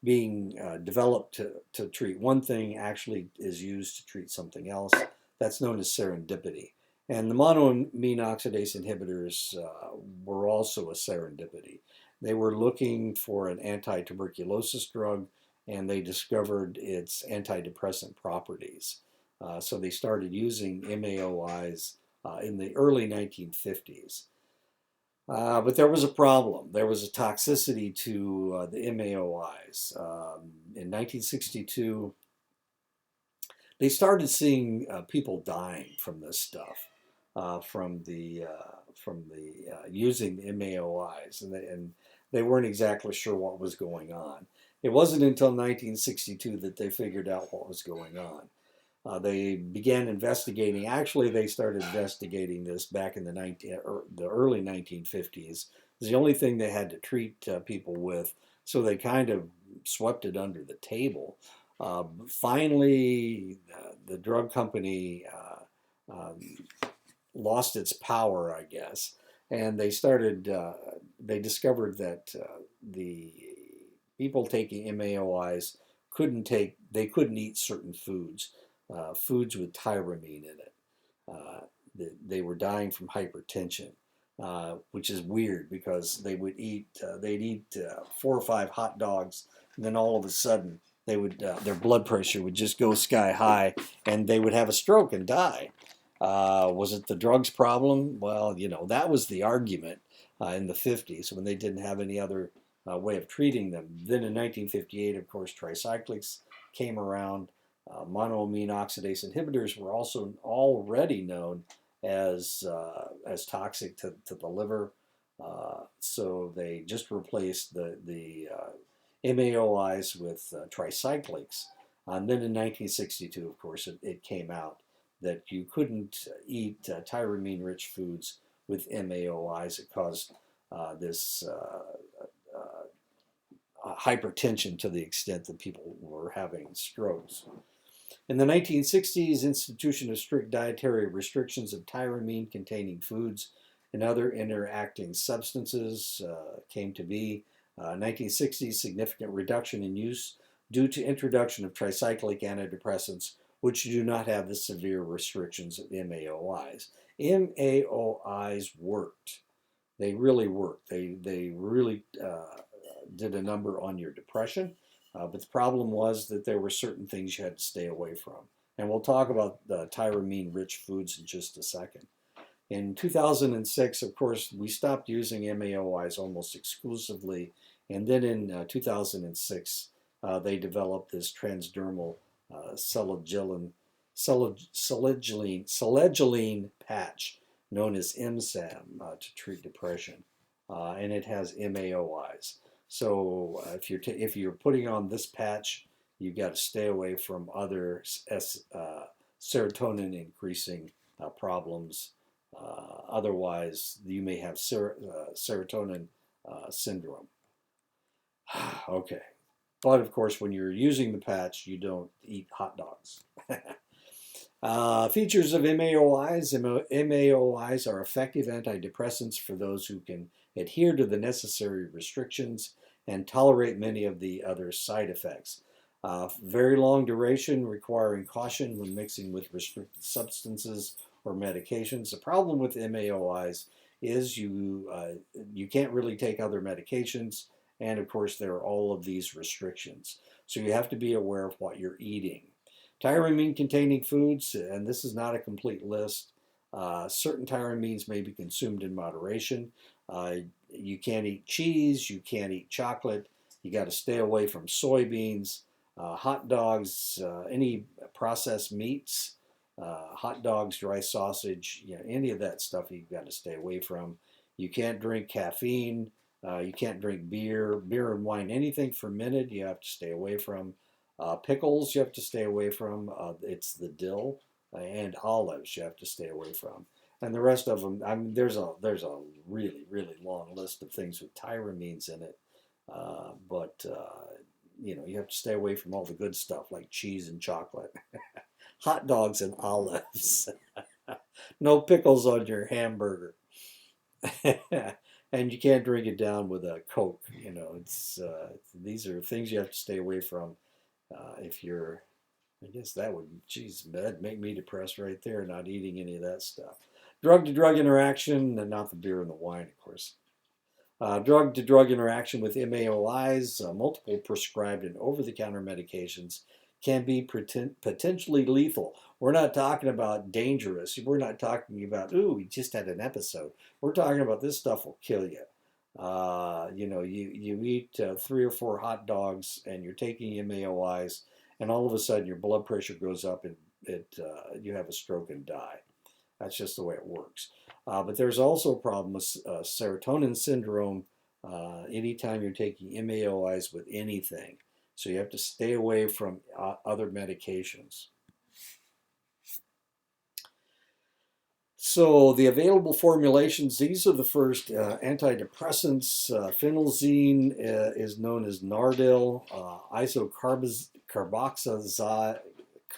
being developed to treat one thing actually is used to treat something else. That's known as serendipity. And the monoamine oxidase inhibitors were also a serendipity. They were looking for an anti-tuberculosis drug, and they discovered its antidepressant properties. So they started using MAOIs in the early 1950s. But there was a problem. There was a toxicity to the MAOIs. In 1962, they started seeing people dying from this stuff, from the using the MAOIs, and they weren't exactly sure what was going on. It wasn't until 1962 that they figured out what was going on. They began investigating. Actually, they started investigating this back in the early 1950s. It's the only thing they had to treat people with, so they kind of swept it under the table. Finally, the drug company lost its power, I guess, and they discovered that the people taking MAOIs couldn't eat certain foods. Foods with tyramine in it. They were dying from hypertension, which is weird because they'd eat 4 or 5 hot dogs, and then all of a sudden their blood pressure would just go sky high, and they would have a stroke and die. Was it the drugs problem? Well, that was the argument in the 50s when they didn't have any other way of treating them. Then in 1958, of course, tricyclics came around. Monoamine oxidase inhibitors were also already known as toxic to the liver, so they just replaced the MAOIs with tricyclics. And then in 1962, of course, it came out that you couldn't eat tyramine-rich foods with MAOIs. It caused this hypertension to the extent that people were having strokes. In the 1960s, institution of strict dietary restrictions of tyramine-containing foods and other interacting substances came to be. 1960s, significant reduction in use due to introduction of tricyclic antidepressants, which do not have the severe restrictions of MAOIs. MAOIs worked. They really worked. They really did a number on your depression. But the problem was that there were certain things you had to stay away from. And we'll talk about the tyramine-rich foods in just a second. In 2006, of course, we stopped using MAOIs almost exclusively, and then in 2006, they developed this transdermal selegiline patch known as MSAM to treat depression, and it has MAOIs. So if you're putting on this patch, you've got to stay away from other serotonin increasing problems. Otherwise, you may have serotonin syndrome. Okay. But of course, when you're using the patch, you don't eat hot dogs. Features of MAOIs. MAOIs are effective antidepressants for those who can adhere to the necessary restrictions and tolerate many of the other side effects. Very long duration, requiring caution when mixing with restricted substances or medications. The problem with MAOIs is you can't really take other medications, and of course there are all of these restrictions. So you have to be aware of what you're eating. Tyramine-containing foods, and this is not a complete list. Certain tyramines may be consumed in moderation. You can't eat cheese, you can't eat chocolate, you got to stay away from soybeans, hot dogs, any processed meats, hot dogs, dry sausage, any of that stuff you've got to stay away from. You can't drink caffeine, you can't drink beer and wine, anything fermented you have to stay away from. Pickles you have to stay away from. It's the dill and olives you have to stay away from. And the rest of them, I mean, there's a really, really long list of things with tyramines in it. But you have to stay away from all the good stuff like cheese and chocolate, hot dogs and olives. No pickles on your hamburger. And you can't drink it down with a Coke. These are things you have to stay away from. If you're, I guess that'd make me depressed right there, not eating any of that stuff. Drug-to-drug interaction, and not the beer and the wine, of course. Drug-to-drug interaction with MAOIs, multiple prescribed and over-the-counter medications can be potentially lethal. We're not talking about dangerous. We're not talking about, ooh, we just had an episode. We're talking about this stuff will kill you. You eat 3 or 4 hot dogs and you're taking MAOIs, and all of a sudden your blood pressure goes up and you have a stroke and die. That's just the way it works. But there's also a problem with serotonin syndrome anytime you're taking MAOIs with anything. So you have to stay away from other medications. So the available formulations, these are the first antidepressants. Phenelzine is known as Nardil.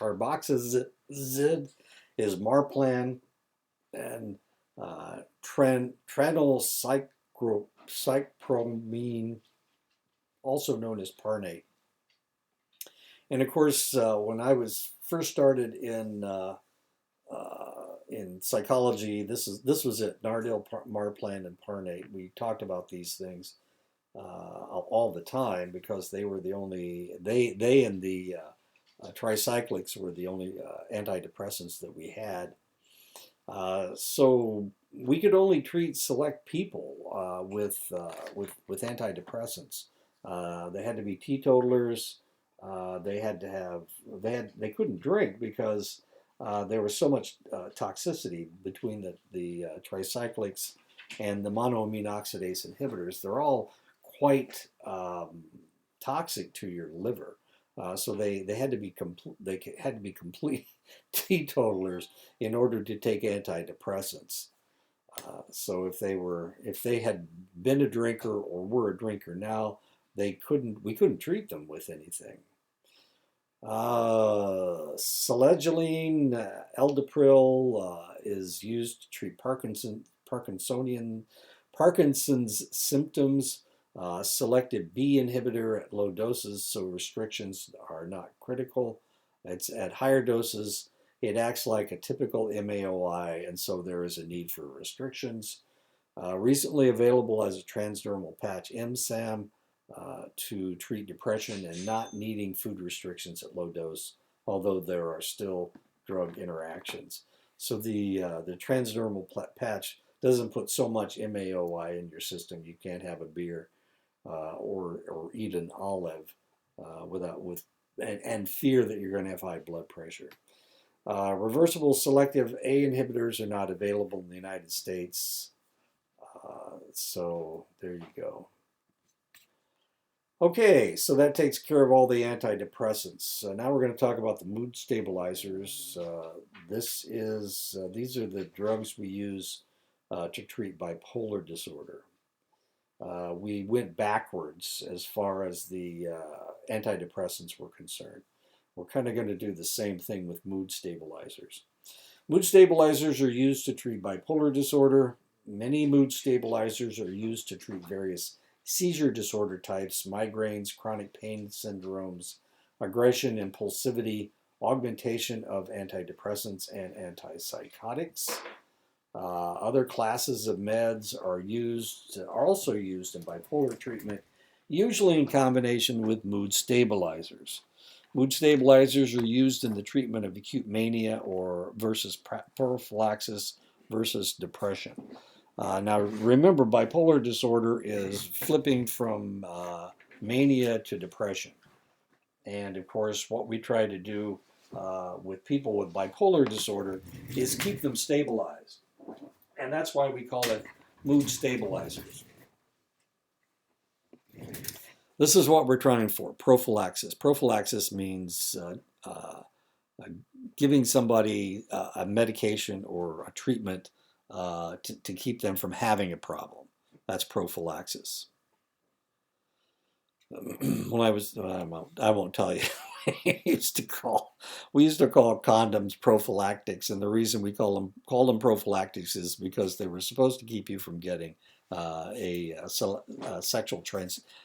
Carboxazid is Marplan. And tranylcypromine, also known as Parnate. And of course, when I was first started in psychology, this was it: Nardil, Marplan, and Parnate. We talked about these things all the time because they were the only they and the tricyclics were the only antidepressants that we had. So we could only treat select people with antidepressants. They had to be teetotalers. They couldn't drink because there was so much toxicity between the tricyclics and the monoamine oxidase inhibitors. They're all quite toxic to your liver. So they had to be complete teetotalers in order to take antidepressants. So if they had been a drinker or were a drinker now, we couldn't treat them with anything. Selegiline, Eldepril is used to treat Parkinson's symptoms. Selective B inhibitor at low doses, so restrictions are not critical. It's at higher doses, it acts like a typical MAOI, and so there is a need for restrictions. Recently available as a transdermal patch, MSAM, to treat depression and not needing food restrictions at low dose, although there are still drug interactions. So the transdermal patch doesn't put so much MAOI in your system. You can't have a beer or eat an olive without with and fear that you're going to have high blood pressure. Reversible selective A inhibitors are not available in the United States. So there you go. Okay, so that takes care of all the antidepressants. Now we're going to talk about the mood stabilizers. These are the drugs we use to treat bipolar disorder. We went backwards as far as the antidepressants were concerned. We're kind of going to do the same thing with mood stabilizers. Mood stabilizers are used to treat bipolar disorder. Many mood stabilizers are used to treat various seizure disorder types, migraines, chronic pain syndromes, aggression, impulsivity, augmentation of antidepressants and antipsychotics. Other classes of meds are also used in bipolar treatment, usually in combination with mood stabilizers. Mood stabilizers are used in the treatment of acute mania or versus prophylaxis versus depression. Now, remember, bipolar disorder is flipping from mania to depression. And of course, what we try to do with people with bipolar disorder is keep them stabilized. And that's why we call it mood stabilizers. This is what we're trying for, prophylaxis. Prophylaxis means giving somebody a medication or a treatment to keep them from having a problem. That's prophylaxis. When I won't tell you. we used to call condoms prophylactics, and the reason we called them prophylactics is because they were supposed to keep you from getting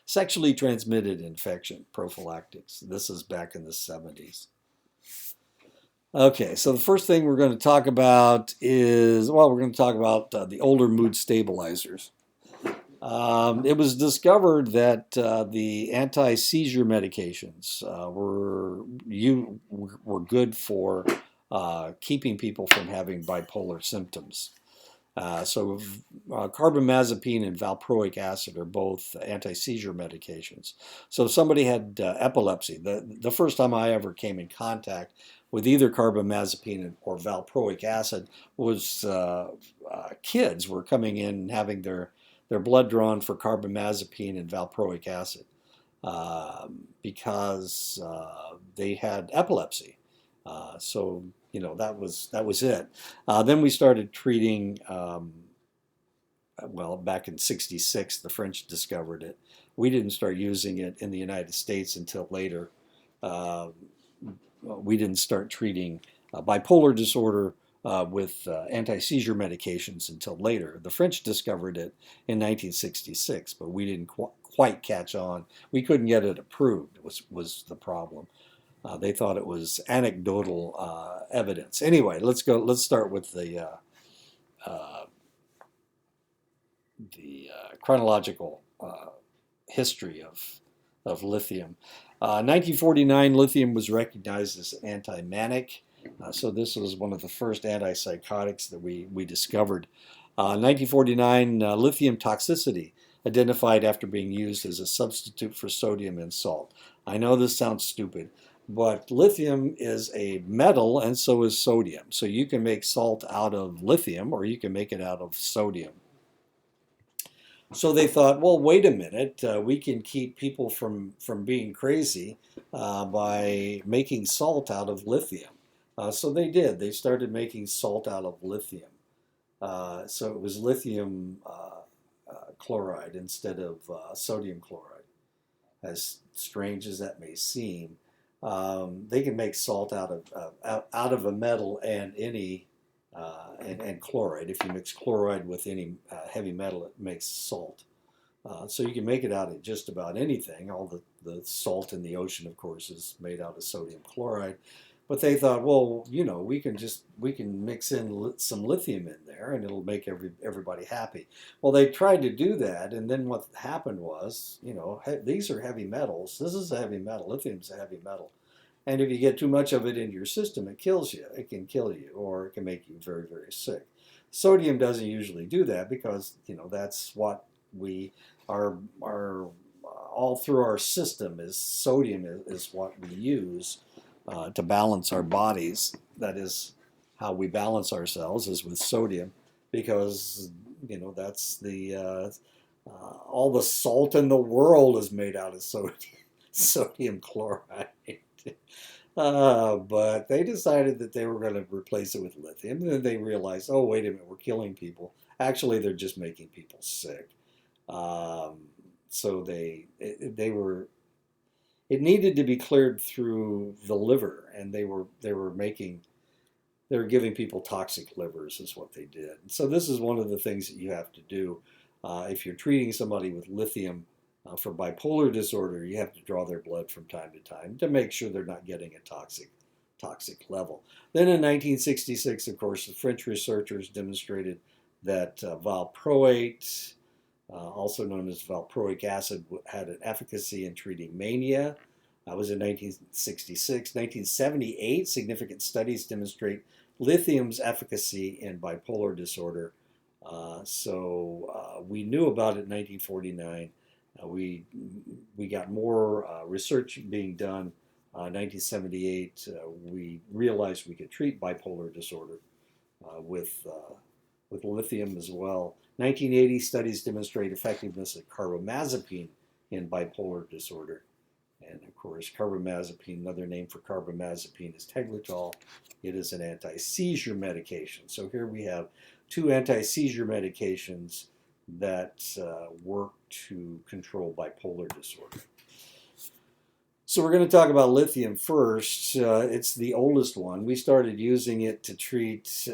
sexually transmitted infection. Prophylactics. This is back in the 70s. Okay, so the first thing we're going to talk about is, we're going to talk about the older mood stabilizers. It was discovered that the anti-seizure medications were good for keeping people from having bipolar symptoms. So carbamazepine and valproic acid are both anti-seizure medications. So if somebody had epilepsy, the first time I ever came in contact with either carbamazepine or valproic acid was kids were coming in and having their blood drawn for carbamazepine and valproic acid because they had epilepsy. So that was it. Then we started treating. Back in '66, the French discovered it. We didn't start using it in the United States until later. We didn't start treating bipolar disorder with anti-seizure medications until later. The French discovered it in 1966, but we didn't quite catch on. We couldn't get it approved, was the problem. They thought it was anecdotal evidence. Anyway, let's start with the chronological history of lithium. 1949, lithium was recognized as anti-manic. So this was one of the first antipsychotics that we discovered. 1949, lithium toxicity identified after being used as a substitute for sodium and salt. I know this sounds stupid, but lithium is a metal and so is sodium. So you can make salt out of lithium or you can make it out of sodium. So they thought, well, wait a minute, we can keep people from being crazy by making salt out of lithium. So they did. They started making salt out of lithium. So it was lithium chloride instead of sodium chloride. As strange as that may seem, they can make salt out of a metal and any and chloride. If you mix chloride with any heavy metal, it makes salt. So you can make it out of just about anything. All the salt in the ocean, of course, is made out of sodium chloride. But they thought, well, we can mix in some lithium in there, and it'll make everybody happy. Well, they tried to do that, and then what happened was, these are heavy metals. This is a heavy metal. Lithium's a heavy metal. And if you get too much of it into your system, it kills you. It can kill you, or it can make you very, very sick. Sodium doesn't usually do that because that's what we are all through our system is sodium is what we use to balance our bodies. That is how we balance ourselves is with sodium, because that's the all the salt in the world is made out of sodium chloride. But they decided that they were going to replace it with lithium. And then they realized, oh, wait a minute, we're killing people. Actually, they're just making people sick. Um, so they were it needed to be cleared through the liver, and they were giving people toxic livers is what they did. So this is one of the things that you have to do if you're treating somebody with lithium for bipolar disorder. You have to draw their blood from time to time to make sure they're not getting a toxic level. Then in 1966, of course, the French researchers demonstrated that valproate, also known as valproic acid, had an efficacy in treating mania. That was in 1966. 1978, significant studies demonstrate lithium's efficacy in bipolar disorder. We knew about it in 1949. We got more research being done. 1978, we realized we could treat bipolar disorder with lithium as well. 1980 studies demonstrate effectiveness of carbamazepine in bipolar disorder. And of course, carbamazepine, another name for carbamazepine is Tegretol. It is an anti-seizure medication. So here we have two anti-seizure medications that work to control bipolar disorder. So we're going to talk about lithium first. It's the oldest one. We started using it to treat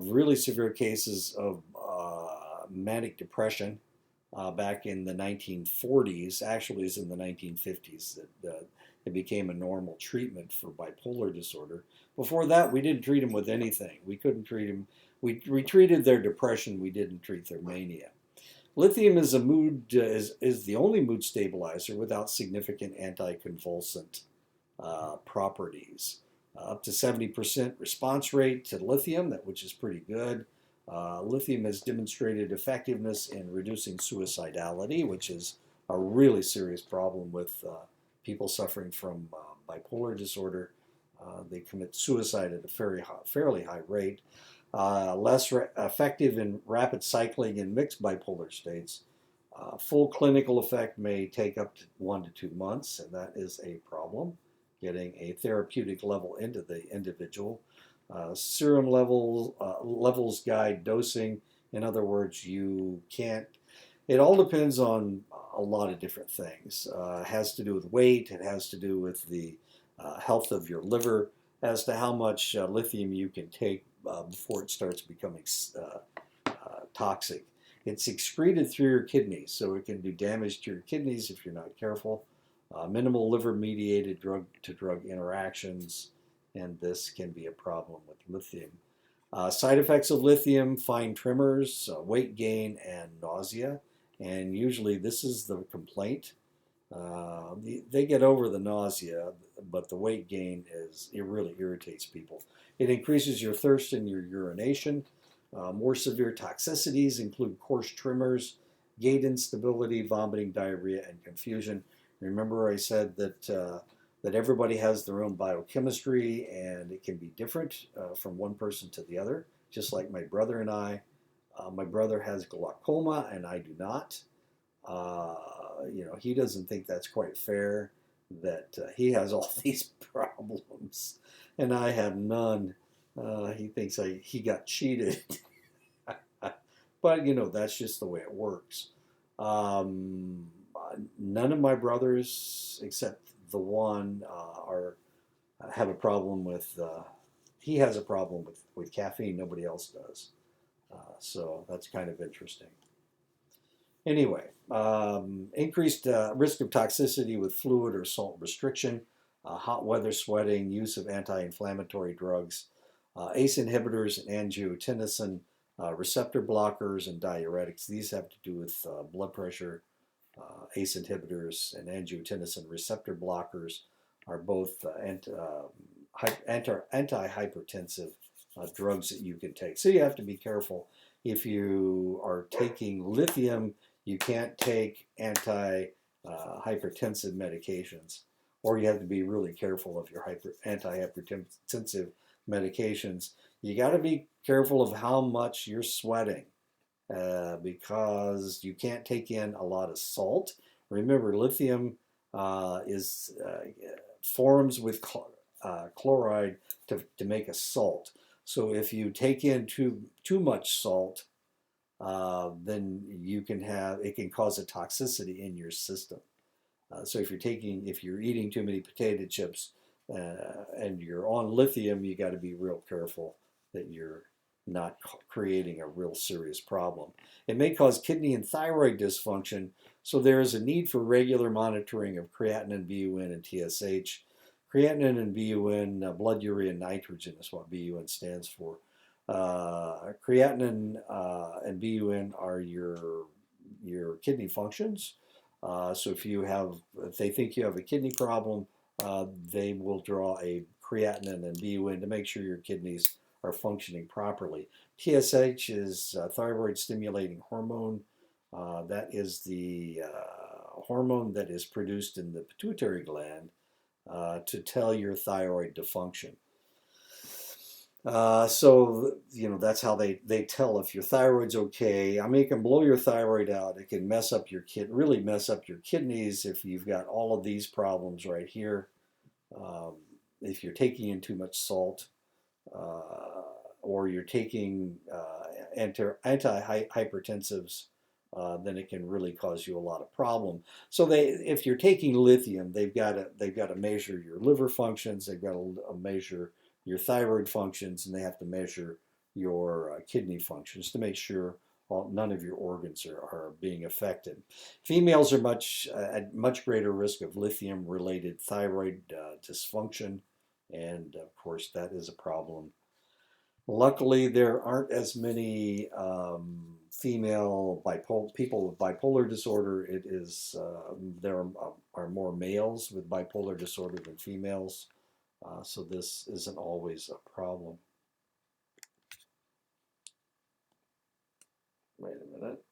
really severe cases of manic depression back in the 1940s. Actually, it's in the 1950s that it became a normal treatment for bipolar disorder. Before that, we didn't treat them with anything. We couldn't treat them. We treated their depression. We didn't treat their mania. Lithium is is the only mood stabilizer without significant anticonvulsant properties. Up to 70% response rate to lithium, which is pretty good. Lithium has demonstrated effectiveness in reducing suicidality, which is a really serious problem with people suffering from bipolar disorder. They commit suicide at a fairly high rate. Less effective in rapid cycling in mixed bipolar states. Full clinical effect may take up to 1 to 2 months, and that is a problem, getting a therapeutic level into the individual. Serum levels guide dosing. In other words, you can't, it all depends on a lot of different things. It has to do with weight, it has to do with the health of your liver, as to how much lithium you can take before it starts becoming toxic. It's excreted through your kidneys, so it can do damage to your kidneys if you're not careful. Minimal liver-mediated drug-to-drug interactions, and this can be a problem with lithium. Side effects of lithium: fine tremors, weight gain, and nausea. And usually this is the complaint. They get over the nausea, but the weight gain it really irritates people. It increases your thirst and your urination. More severe toxicities include coarse tremors, gait instability, vomiting, diarrhea, and confusion. Remember I said that everybody has their own biochemistry, and it can be different from one person to the other, just like my brother and I. My brother has glaucoma, and I do not. He doesn't think that's quite fair, that he has all these problems and I have none. He thinks he got cheated. But, that's just the way it works. None of my brothers, except the one, have a problem with, he has a problem with caffeine. Nobody else does. So that's kind of interesting. Anyway, increased risk of toxicity with fluid or salt restriction, hot weather sweating, use of anti-inflammatory drugs, ACE inhibitors and angiotensin receptor blockers and diuretics. These have to do with blood pressure. ACE inhibitors and angiotensin receptor blockers are both antihypertensive drugs that you can take. So you have to be careful. If you are taking lithium, you can't take antihypertensive medications, or you have to be really careful of your antihypertensive medications. You got to be careful of how much you're sweating because you can't take in a lot of salt. Remember, lithium is forms with chloride to make a salt. So if you take in too much salt, then it can cause a toxicity in your system. So if you're eating too many potato chips and you're on lithium, you got to be real careful that you're not creating a real serious problem. It may cause kidney and thyroid dysfunction, so there is a need for regular monitoring of creatinine, BUN, and TSH. Creatinine and BUN, blood urea nitrogen is what BUN stands for. Creatinine and BUN are your kidney functions. So if they think you have a kidney problem, they will draw a creatinine and BUN to make sure your kidneys are functioning properly. TSH is thyroid stimulating hormone. That is the hormone that is produced in the pituitary gland to tell your thyroid to function. So that's how they tell if your thyroid's okay. I mean, it can blow your thyroid out. It can really mess up your kidneys if you've got all of these problems right here. If you're taking in too much salt, or you're taking antihypertensives, then it can really cause you a lot of problem. So if you're taking lithium, they've got to measure your liver functions. They've got to measure your thyroid functions, and they have to measure your kidney functions to make sure none of your organs are being affected. Females are at much greater risk of lithium-related thyroid dysfunction, and of course that is a problem. Luckily, there aren't as many female people with bipolar disorder. There are more males with bipolar disorder than females. So this isn't always a problem. Wait a minute.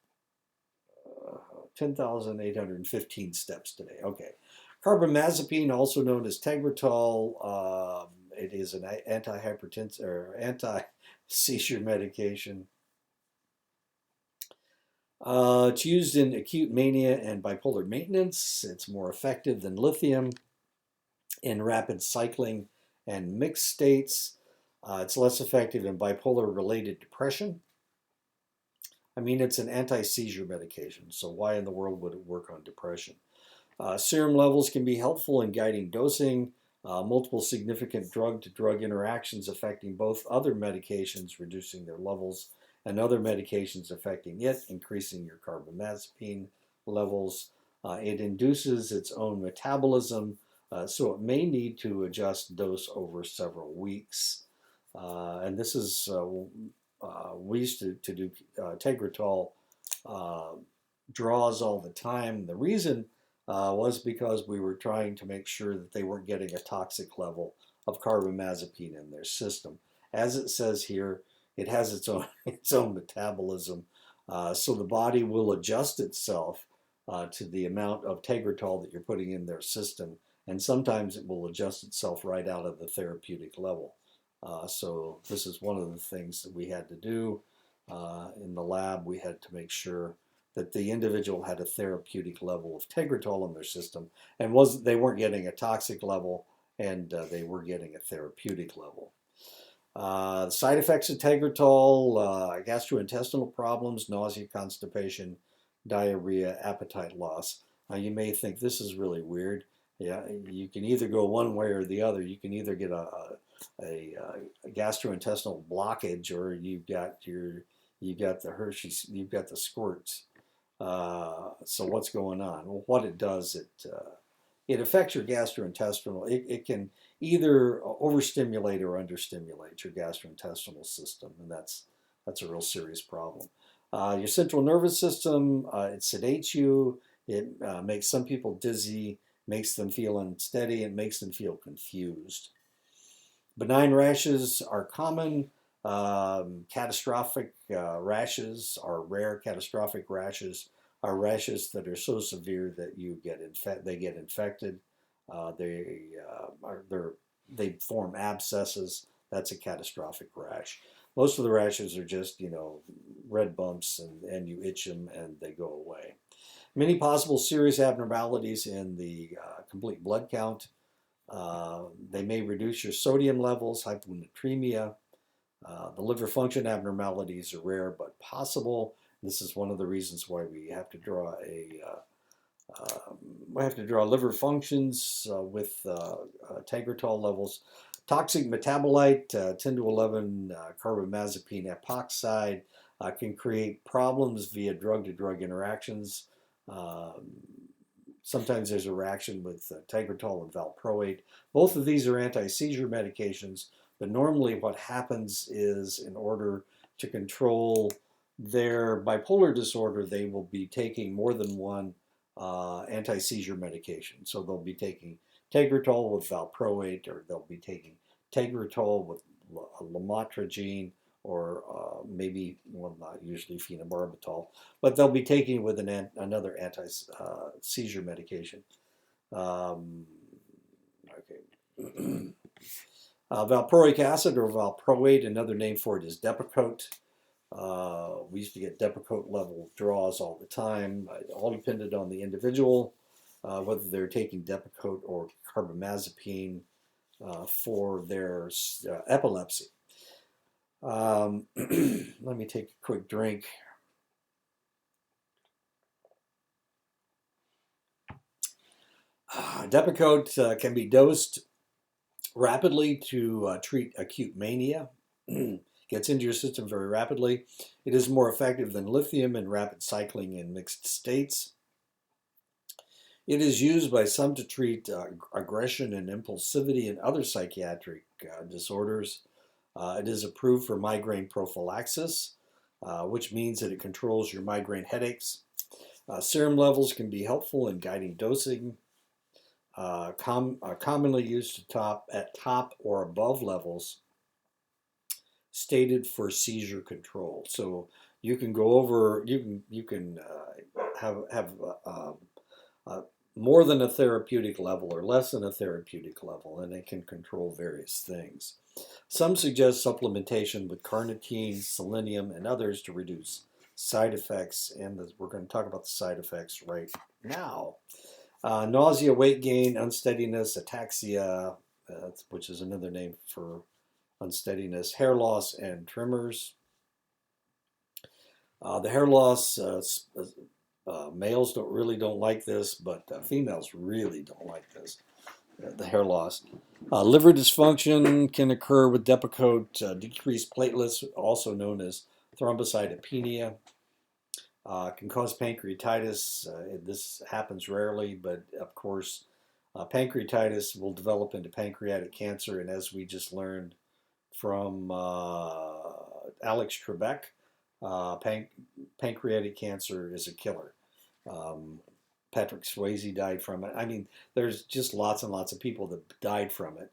10,815 steps today. Okay. Carbamazepine, also known as Tegretol, it is an antihypertensive or anti-seizure medication. It's used in acute mania and bipolar maintenance. It's more effective than lithium in rapid cycling and mixed states. It's less effective in bipolar-related depression. I mean, it's an anti-seizure medication, so why in the world would it work on depression? Serum levels can be helpful in guiding dosing. Multiple significant drug-to-drug interactions affecting both other medications, reducing their levels, and other medications affecting it, increasing your carbamazepine levels. It induces its own metabolism, so it may need to adjust dose over several weeks. And this is, we used to do Tegretol draws all the time. The reason was because we were trying to make sure that they weren't getting a toxic level of carbamazepine in their system. As it says here, it has its own metabolism, so the body will adjust itself to the amount of Tegretol that you're putting in their system, and sometimes it will adjust itself right out of the therapeutic level. So this is one of the things that we had to do in the lab. We had to make sure that the individual had a therapeutic level of Tegretol in their system, and they weren't getting a toxic level, and they were getting a therapeutic level. Side effects of Tegretol: gastrointestinal problems, nausea, constipation, diarrhea, appetite loss. Now you may think this is really weird. Yeah, you can either go one way or the other. You can either get a gastrointestinal blockage, or you've got the Hershey's, you've got the squirts. So what's going on? Well, what it does, it affects your gastrointestinal. It can either overstimulate or understimulate your gastrointestinal system, and that's a real serious problem. Your central nervous system, it sedates you. It makes some people dizzy. makes them feel unsteady, and makes them feel confused. Benign rashes are common. Catastrophic rashes are rare. Catastrophic rashes are rashes that are so severe that they get infected. They form abscesses. That's a catastrophic rash. Most of the rashes are just red bumps, and you itch them and they go away. Many possible serious abnormalities in the complete blood count. They may reduce your sodium levels, hyponatremia. The liver function abnormalities are rare but possible. This is one of the reasons why we have to draw liver functions with Tegretol levels. Toxic metabolite, 10 to 11 carbamazepine epoxide, can create problems via drug-to-drug interactions. Sometimes there's a reaction with Tegretol and valproate. Both of these are anti-seizure medications, but normally what happens is, in order to control their bipolar disorder, they will be taking more than one anti-seizure medication. So they'll be taking Tegretol with valproate, or they'll be taking Tegretol with lamotrigine, or maybe, well, not usually phenobarbital, but they'll be taking with another anti-seizure medication. Okay. Valproic acid or valproate, another name for it is Depakote. We used to get Depakote level draws all the time. It all depended on the individual, whether they're taking Depakote or carbamazepine for their epilepsy. Let me take a quick drink. Depakote can be dosed rapidly to treat acute mania. Gets into your system very rapidly. It is more effective than lithium in rapid cycling in mixed states. It is used by some to treat aggression and impulsivity and other psychiatric disorders. It is approved for migraine prophylaxis, which means that it controls your migraine headaches. Serum levels can be helpful in guiding dosing. Commonly used at top or above levels stated for seizure control. So you can go over, you can have more than a therapeutic level or less than a therapeutic level, and it can control various things. Some suggest supplementation with carnitine, selenium, and others to reduce side effects, and we're going to talk about the side effects right now. Nausea, weight gain, unsteadiness, ataxia, which is another name for unsteadiness, hair loss, and tremors. The hair loss, males don't like this, but females really don't like this, the hair loss. Liver dysfunction can occur with Depakote. Decreased platelets, also known as thrombocytopenia, can cause pancreatitis. This happens rarely, but of course, pancreatitis will develop into pancreatic cancer, and as we just learned from Alex Trebek, pancreatic cancer is a killer. Patrick Swayze died from it. I mean, there's just lots and lots of people that died from it.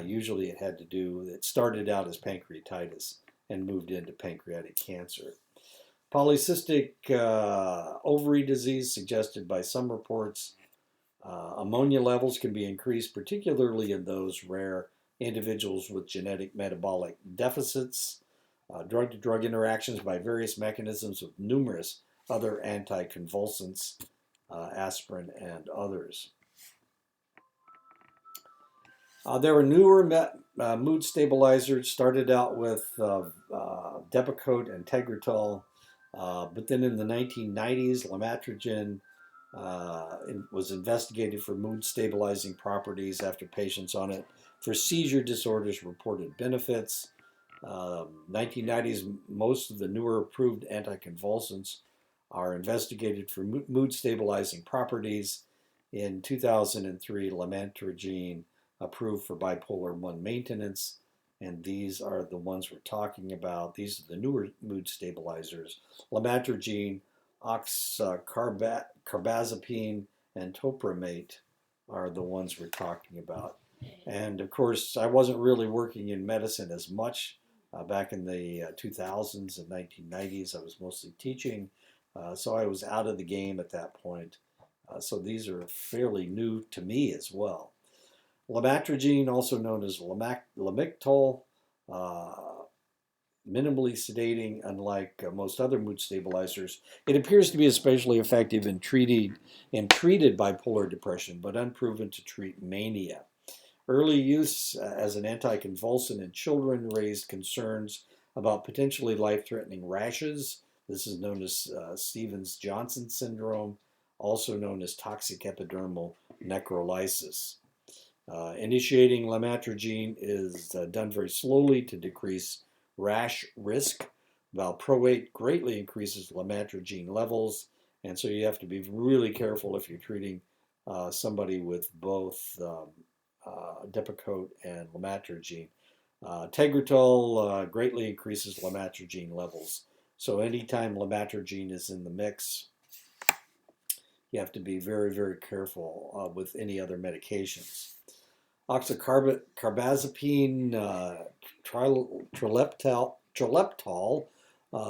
Usually it started out as pancreatitis and moved into pancreatic cancer. Polycystic ovary disease suggested by some reports. Ammonia levels can be increased, particularly in those rare individuals with genetic metabolic deficits. Drug-to-drug interactions by various mechanisms with numerous other anticonvulsants, aspirin and others. There were newer mood stabilizers, started out with Depakote and Tegretol, but then in the 1990s, lamotrigine was investigated for mood stabilizing properties after patients on it for seizure disorders reported benefits. 1990s, most of the newer approved anticonvulsants are investigated for mood stabilizing properties. In 2003, lamotrigine approved for bipolar 1 maintenance, and these are the ones we're talking about. These are the newer mood stabilizers: lamotrigine, oxcarbazepine, and topiramate. are the ones we're talking about. And of course, I wasn't really working in medicine as much back in the 2000s and 1990s. I was mostly teaching, so I was out of the game at that point. So these are fairly new to me as well. Lamotrigine, also known as Lamictal, uh, minimally sedating, unlike most other mood stabilizers. It appears to be especially effective in treated bipolar depression, but unproven to treat mania. Early use as an anticonvulsant in children raised concerns about potentially life-threatening rashes. This is known as Stevens-Johnson syndrome, also known as toxic epidermal necrolysis. Initiating lamotrigine is done very slowly to decrease rash risk. Valproate greatly increases lamotrigine levels, and so you have to be really careful if you're treating somebody with both Depakote and lamotrigine. Tegretol greatly increases lamotrigine levels. So anytime lamotrigine is in the mix, you have to be very, very careful with any other medications. Oxycarbazepine, trileptal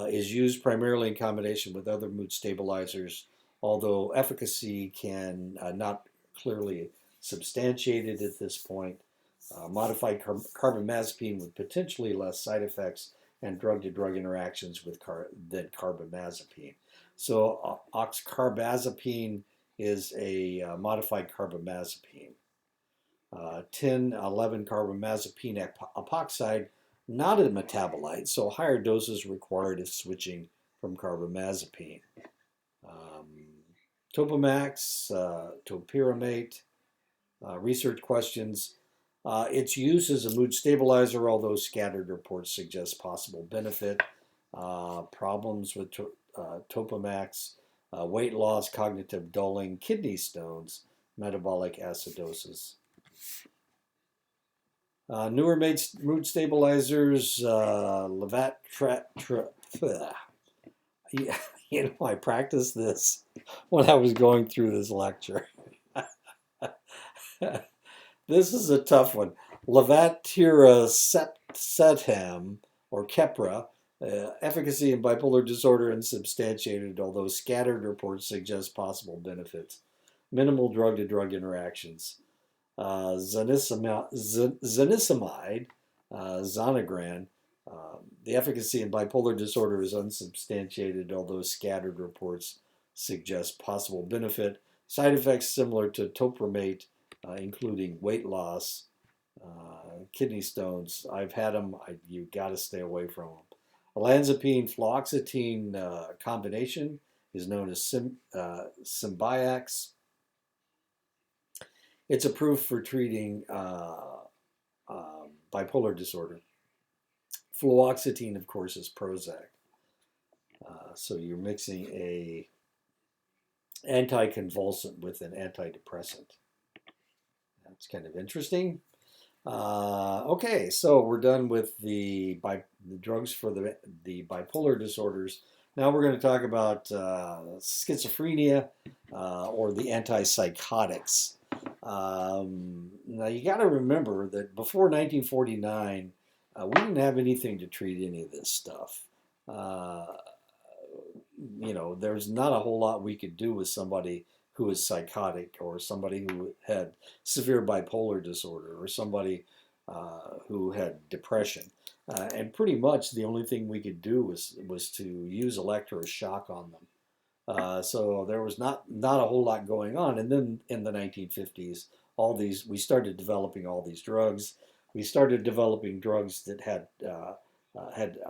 is used primarily in combination with other mood stabilizers, although efficacy can not clearly substantiated at this point. Modified carbamazepine with potentially less side effects and drug-to-drug interactions than carbamazepine. So oxcarbazepine is a modified carbamazepine. 10-11 carbamazepine epoxide, not a metabolite, so higher doses required if switching from carbamazepine. Topamax, topiramate, research questions. Its use as a mood stabilizer, although scattered reports suggest possible benefit. Problems with Topamax, weight loss, cognitive dulling, kidney stones, metabolic acidosis. Newer mood stabilizers, I practiced this when I was going through this lecture. This is a tough one. Levetiracetam, or Keppra, efficacy in bipolar disorder unsubstantiated, although scattered reports suggest possible benefits. Minimal drug-to-drug interactions. Zonisamide, Zonegran, the efficacy in bipolar disorder is unsubstantiated, although scattered reports suggest possible benefit. Side effects similar to topiramate, including weight loss, kidney stones. I've had them. You got to stay away from them. Olanzapine fluoxetine combination is known as Symbyax. It's approved for treating bipolar disorder. Fluoxetine, of course, is Prozac. So you're mixing a anticonvulsant with an antidepressant. That's kind of interesting. Okay, so we're done with the drugs for the bipolar disorders. Now we're going to talk about schizophrenia or the antipsychotics. Now you got to remember that before 1949, we didn't have anything to treat any of this stuff. There's not a whole lot we could do with somebody who is psychotic, or somebody who had severe bipolar disorder, or somebody who had depression. And pretty much the only thing we could do was to use electroshock on them. So there was not a whole lot going on. And then in the 1950s, we started developing all these drugs. We started developing drugs that had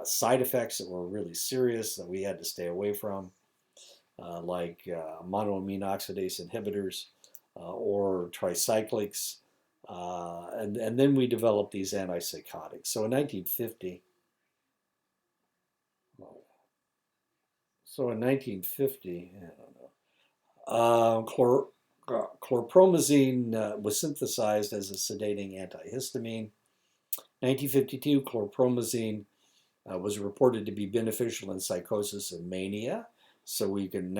side effects that were really serious that we had to stay away from, like monoamine oxidase inhibitors or tricyclics. And then we developed these antipsychotics. So in 1950, I don't know, chlorpromazine was synthesized as a sedating antihistamine. 1952, chlorpromazine was reported to be beneficial in psychosis and mania. So we could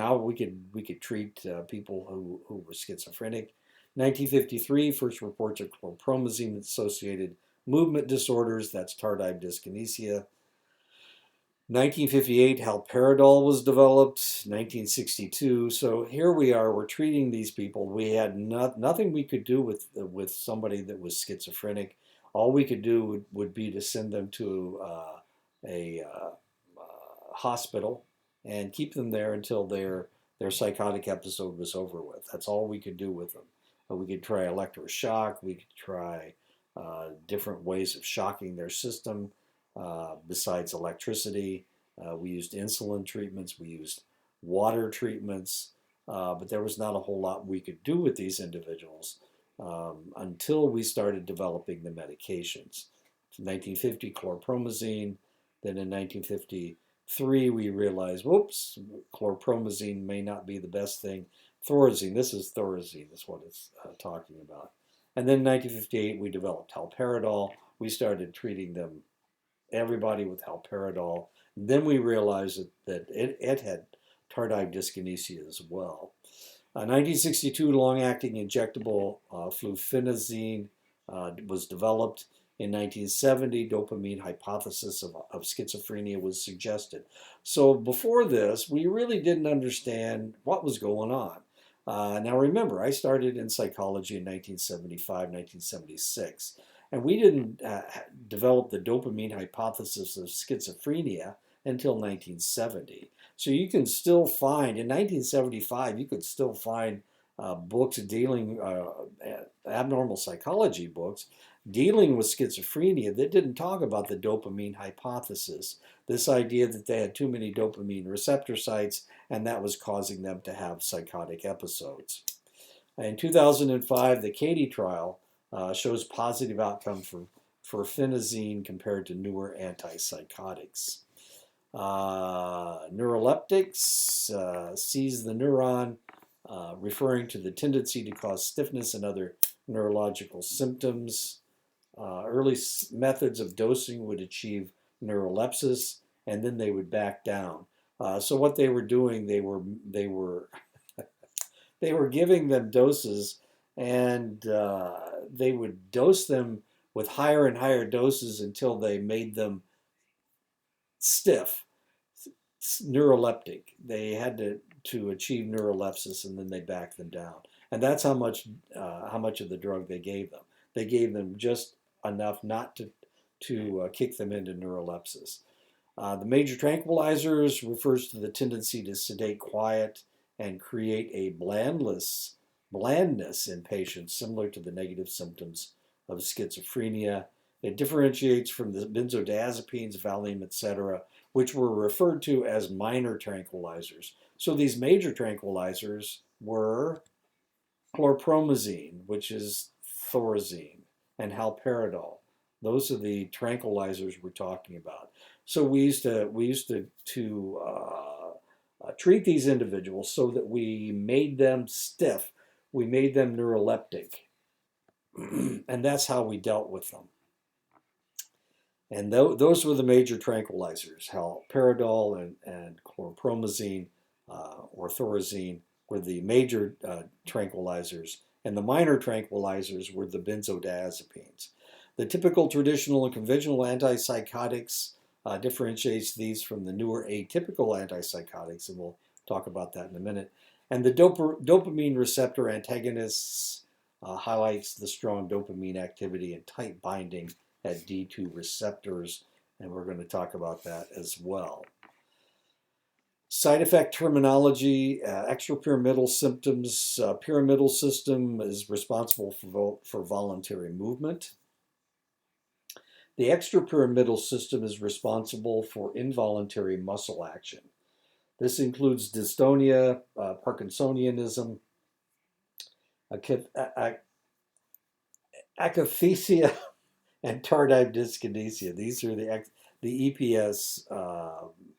treat people who were schizophrenic. 1953, first reports of chlorpromazine-associated movement disorders, that's tardive dyskinesia. 1958, haloperidol was developed. 1962, so here we are, we're treating these people. We had nothing we could do with somebody that was schizophrenic. All we could do would be to send them to a hospital and keep them there until their psychotic episode was over with. That's all we could do with them. We could try electroshock. We could try different ways of shocking their system besides electricity. We used insulin treatments. We used water treatments. But there was not a whole lot we could do with these individuals until we started developing the medications. In 1950, chlorpromazine. Then in 1953, we realized, whoops, chlorpromazine may not be the best thing. Thorazine, this is Thorazine, that's what it's talking about. And then in 1958, we developed haloperidol. We started treating them, everybody with haloperidol. Then we realized that it had tardive dyskinesia as well. 1962, long-acting injectable fluphenazine was developed. In 1970, dopamine hypothesis of schizophrenia was suggested. So before this, we really didn't understand what was going on. Now remember, I started in psychology in 1975, 1976, and we didn't develop the dopamine hypothesis of schizophrenia until 1970. So you can still find, in 1975, you could still find books dealing, abnormal psychology books, dealing with schizophrenia that didn't talk about the dopamine hypothesis, this idea that they had too many dopamine receptor sites and that was causing them to have psychotic episodes. In 2005, the Katie trial shows positive outcome for phenazine compared to newer antipsychotics. Neuroleptics sees the neuron, referring to the tendency to cause stiffness and other neurological symptoms. Early methods of dosing would achieve neurolepsis, and then they would back down. So what they were doing, they were they were giving them doses, and they would dose them with higher and higher doses until they made them stiff, neuroleptic. They had to achieve neurolepsis, and then they backed them down. And that's how much of the drug they gave them. They gave them just enough not to kick them into neurolepsis. The major tranquilizers refers to the tendency to sedate quiet and create a blandness in patients similar to the negative symptoms of schizophrenia. It differentiates from the benzodiazepines, Valium, etc., which were referred to as minor tranquilizers. So these major tranquilizers were chlorpromazine, which is Thorazine, and haloperidol. Those are the tranquilizers we're talking about. So we used to treat these individuals so that we made them stiff, we made them neuroleptic, and that's how we dealt with them. And those were the major tranquilizers. Haloperidol and chlorpromazine or Thorazine were the major tranquilizers, and the minor tranquilizers were the benzodiazepines. The typical traditional and conventional antipsychotics differentiates these from the newer atypical antipsychotics, and we'll talk about that in a minute. And the dopamine receptor antagonists highlights the strong dopamine activity and tight binding at D2 receptors, and we're going to talk about that as well. Side effect terminology, extrapyramidal symptoms. Pyramidal system is responsible for voluntary movement. The extrapyramidal system is responsible for involuntary muscle action. This includes dystonia, Parkinsonianism, akathisia, and tardive dyskinesia. These are the EPS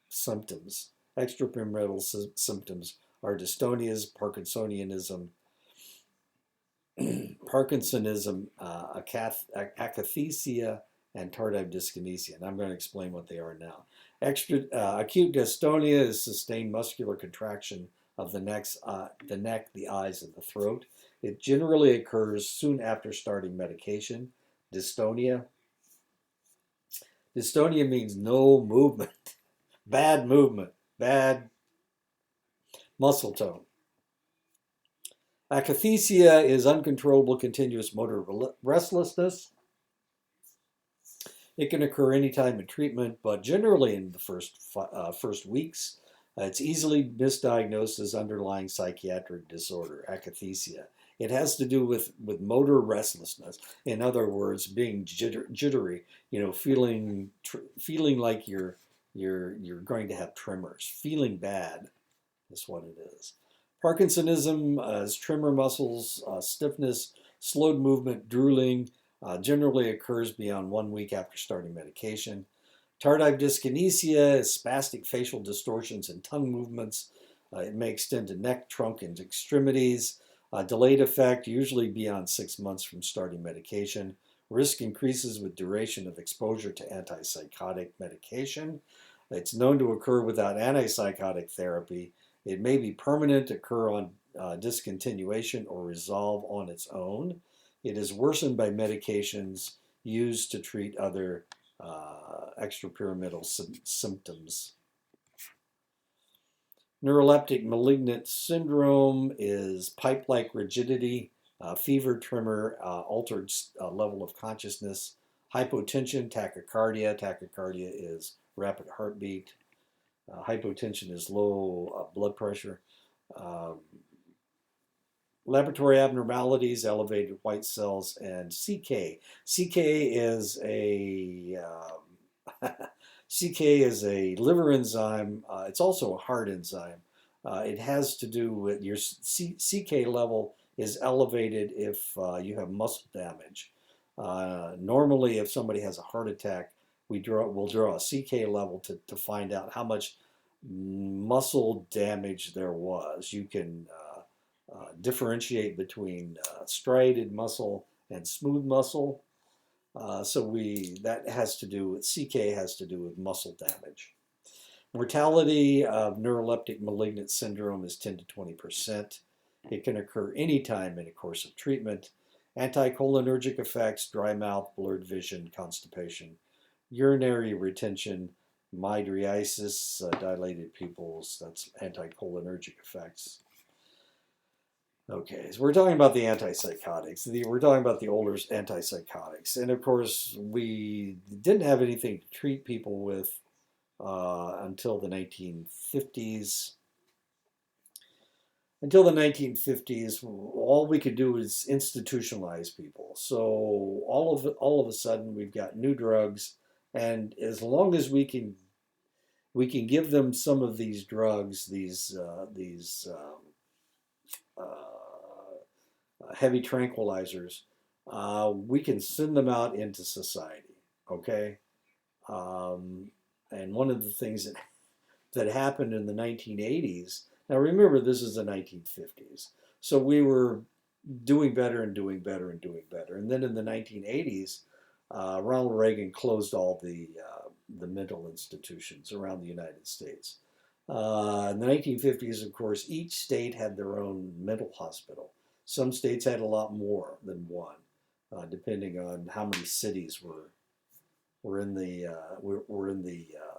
symptoms. Extrapyramidal symptoms are dystonias, Parkinsonianism, akathisia, and tardive dyskinesia. And I'm going to explain what they are now. Acute dystonia is sustained muscular contraction of the neck, the eyes, and the throat. It generally occurs soon after starting medication. Dystonia. Dystonia means no movement, bad movement, bad muscle tone. Akathisia is uncontrollable continuous motor restlessness. It can occur anytime in treatment, but generally in the first weeks. It's easily misdiagnosed as underlying psychiatric disorder, akathisia. It has to do with motor restlessness. In other words, being jittery, feeling like you're going to have tremors, feeling bad is what it is. Parkinsonism is tremor muscles, stiffness, slowed movement, drooling, generally occurs beyond 1 week after starting medication. Tardive dyskinesia is spastic facial distortions and tongue movements. It may extend to neck, trunk, and extremities. Delayed effect, usually beyond 6 months from starting medication. Risk increases with duration of exposure to antipsychotic medication. It's known to occur without antipsychotic therapy. It may be permanent, occur on discontinuation, or resolve on its own. It is worsened by medications used to treat other extrapyramidal symptoms. Neuroleptic malignant syndrome is pipe-like rigidity, fever, tremor, altered level of consciousness, hypotension, tachycardia. Tachycardia is rapid heartbeat. Hypotension is low blood pressure. Laboratory abnormalities, elevated white cells, and CK. CK is a CK is a liver enzyme. It's also a heart enzyme. It has to do with your CK level is elevated if you have muscle damage. Normally, if somebody has a heart attack, we'll draw a CK level to find out how much muscle damage there was. You can differentiate between striated muscle and smooth muscle. That has to do with CK has to do with muscle damage. Mortality of neuroleptic malignant syndrome is 10 to 20%. It can occur anytime in a course of treatment. Anticholinergic effects, dry mouth, blurred vision, constipation, urinary retention, mydriasis, dilated pupils, that's anticholinergic effects. Okay, so we're talking about the antipsychotics. We're talking about the older antipsychotics. And of course, we didn't have anything to treat people with until the 1950s. Until the 1950s, all we could do was institutionalize people. So all of a sudden, we've got new drugs, and as long as we can give them some of these drugs, these heavy tranquilizers, we can send them out into society. Okay, and one of the things that happened in the 1980s. Now remember, this is the 1950s, so we were doing better and doing better and doing better. And then in the 1980s, Ronald Reagan closed all the mental institutions around the United States. In the 1950s, of course, each state had their own mental hospital. Some states had a lot more than one, depending on how many cities were in the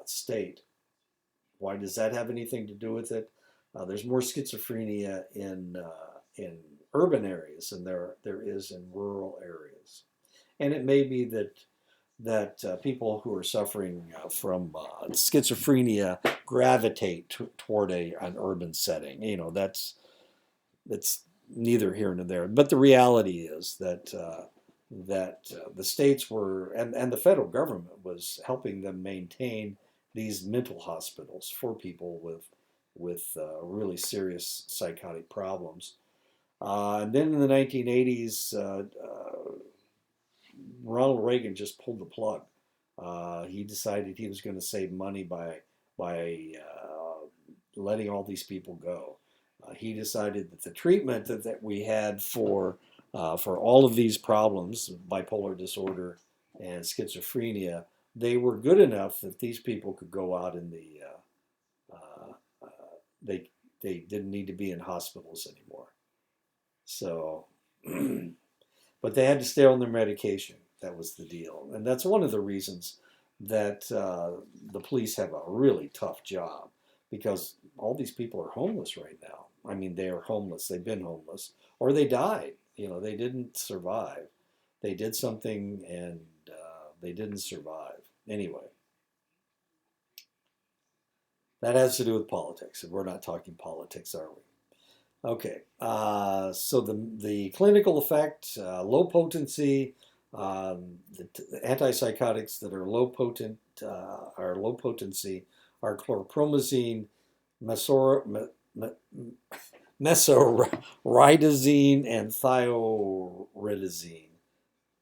state. Why does that have anything to do with it? There's more schizophrenia in urban areas than there is in rural areas, and it may be that people who are suffering from schizophrenia gravitate toward an urban setting. That's neither here nor there. But the reality is that the states were, and the federal government was helping them maintain these mental hospitals for people with really serious psychotic problems. And then in the 1980s, Ronald Reagan just pulled the plug. He decided he was going to save money by letting all these people go. He decided that the treatment that we had for all of these problems, bipolar disorder and schizophrenia, they were good enough that these people could go out in they didn't need to be in hospitals anymore. So, but they had to stay on their medication. That was the deal. And that's one of the reasons that the police have a really tough job because all these people are homeless right now. I mean, they are homeless. They've been homeless or they died. You know, they didn't survive. They did something and they didn't survive. Anyway, that has to do with politics. And we're not talking politics, are we? Okay, so the clinical effect, low potency, the antipsychotics that are low potency are chlorpromazine, mesor, me, mesoridazine, and thioridazine.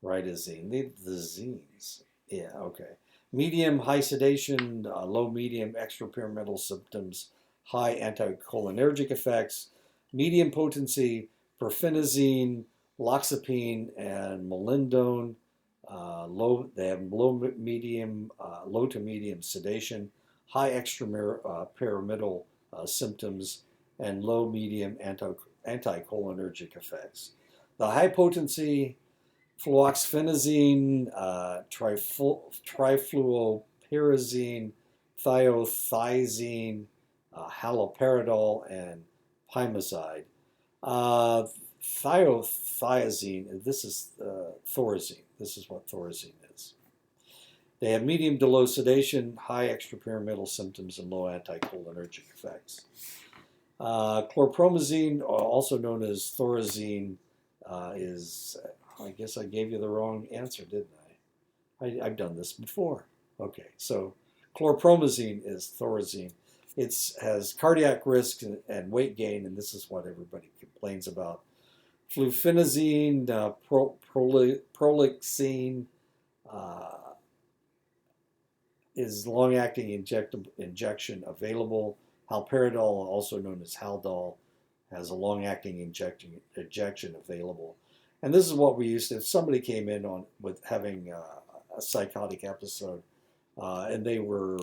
Ridazine, the zines. Yeah, okay. Medium, high sedation, low, medium, extrapyramidal symptoms, high anticholinergic effects, medium potency, perfenazine, loxapine, and molindone. They have low to medium sedation, high extrapyramidal symptoms, and low, medium anticholinergic effects. The high potency fluoxetine, trifluopyrazine, thiothiazine, haloperidol, and pymazide. Uh, Thiothiazine, this is thorazine. This is what thorazine is. They have medium to low sedation, high extrapyramidal symptoms, and low anticholinergic effects. Chlorpromazine, also known as thorazine, is, I guess I gave you the wrong answer, didn't I? I've done this before. Okay, so chlorpromazine is thorazine. It has cardiac risk and weight gain, and this is what everybody complains about. Fluphenazine, prolixine is long-acting injection available. Haloperidol, also known as Haldol, has a long-acting injection available. And this is what we used to, if somebody came in on with having a psychotic episode and they were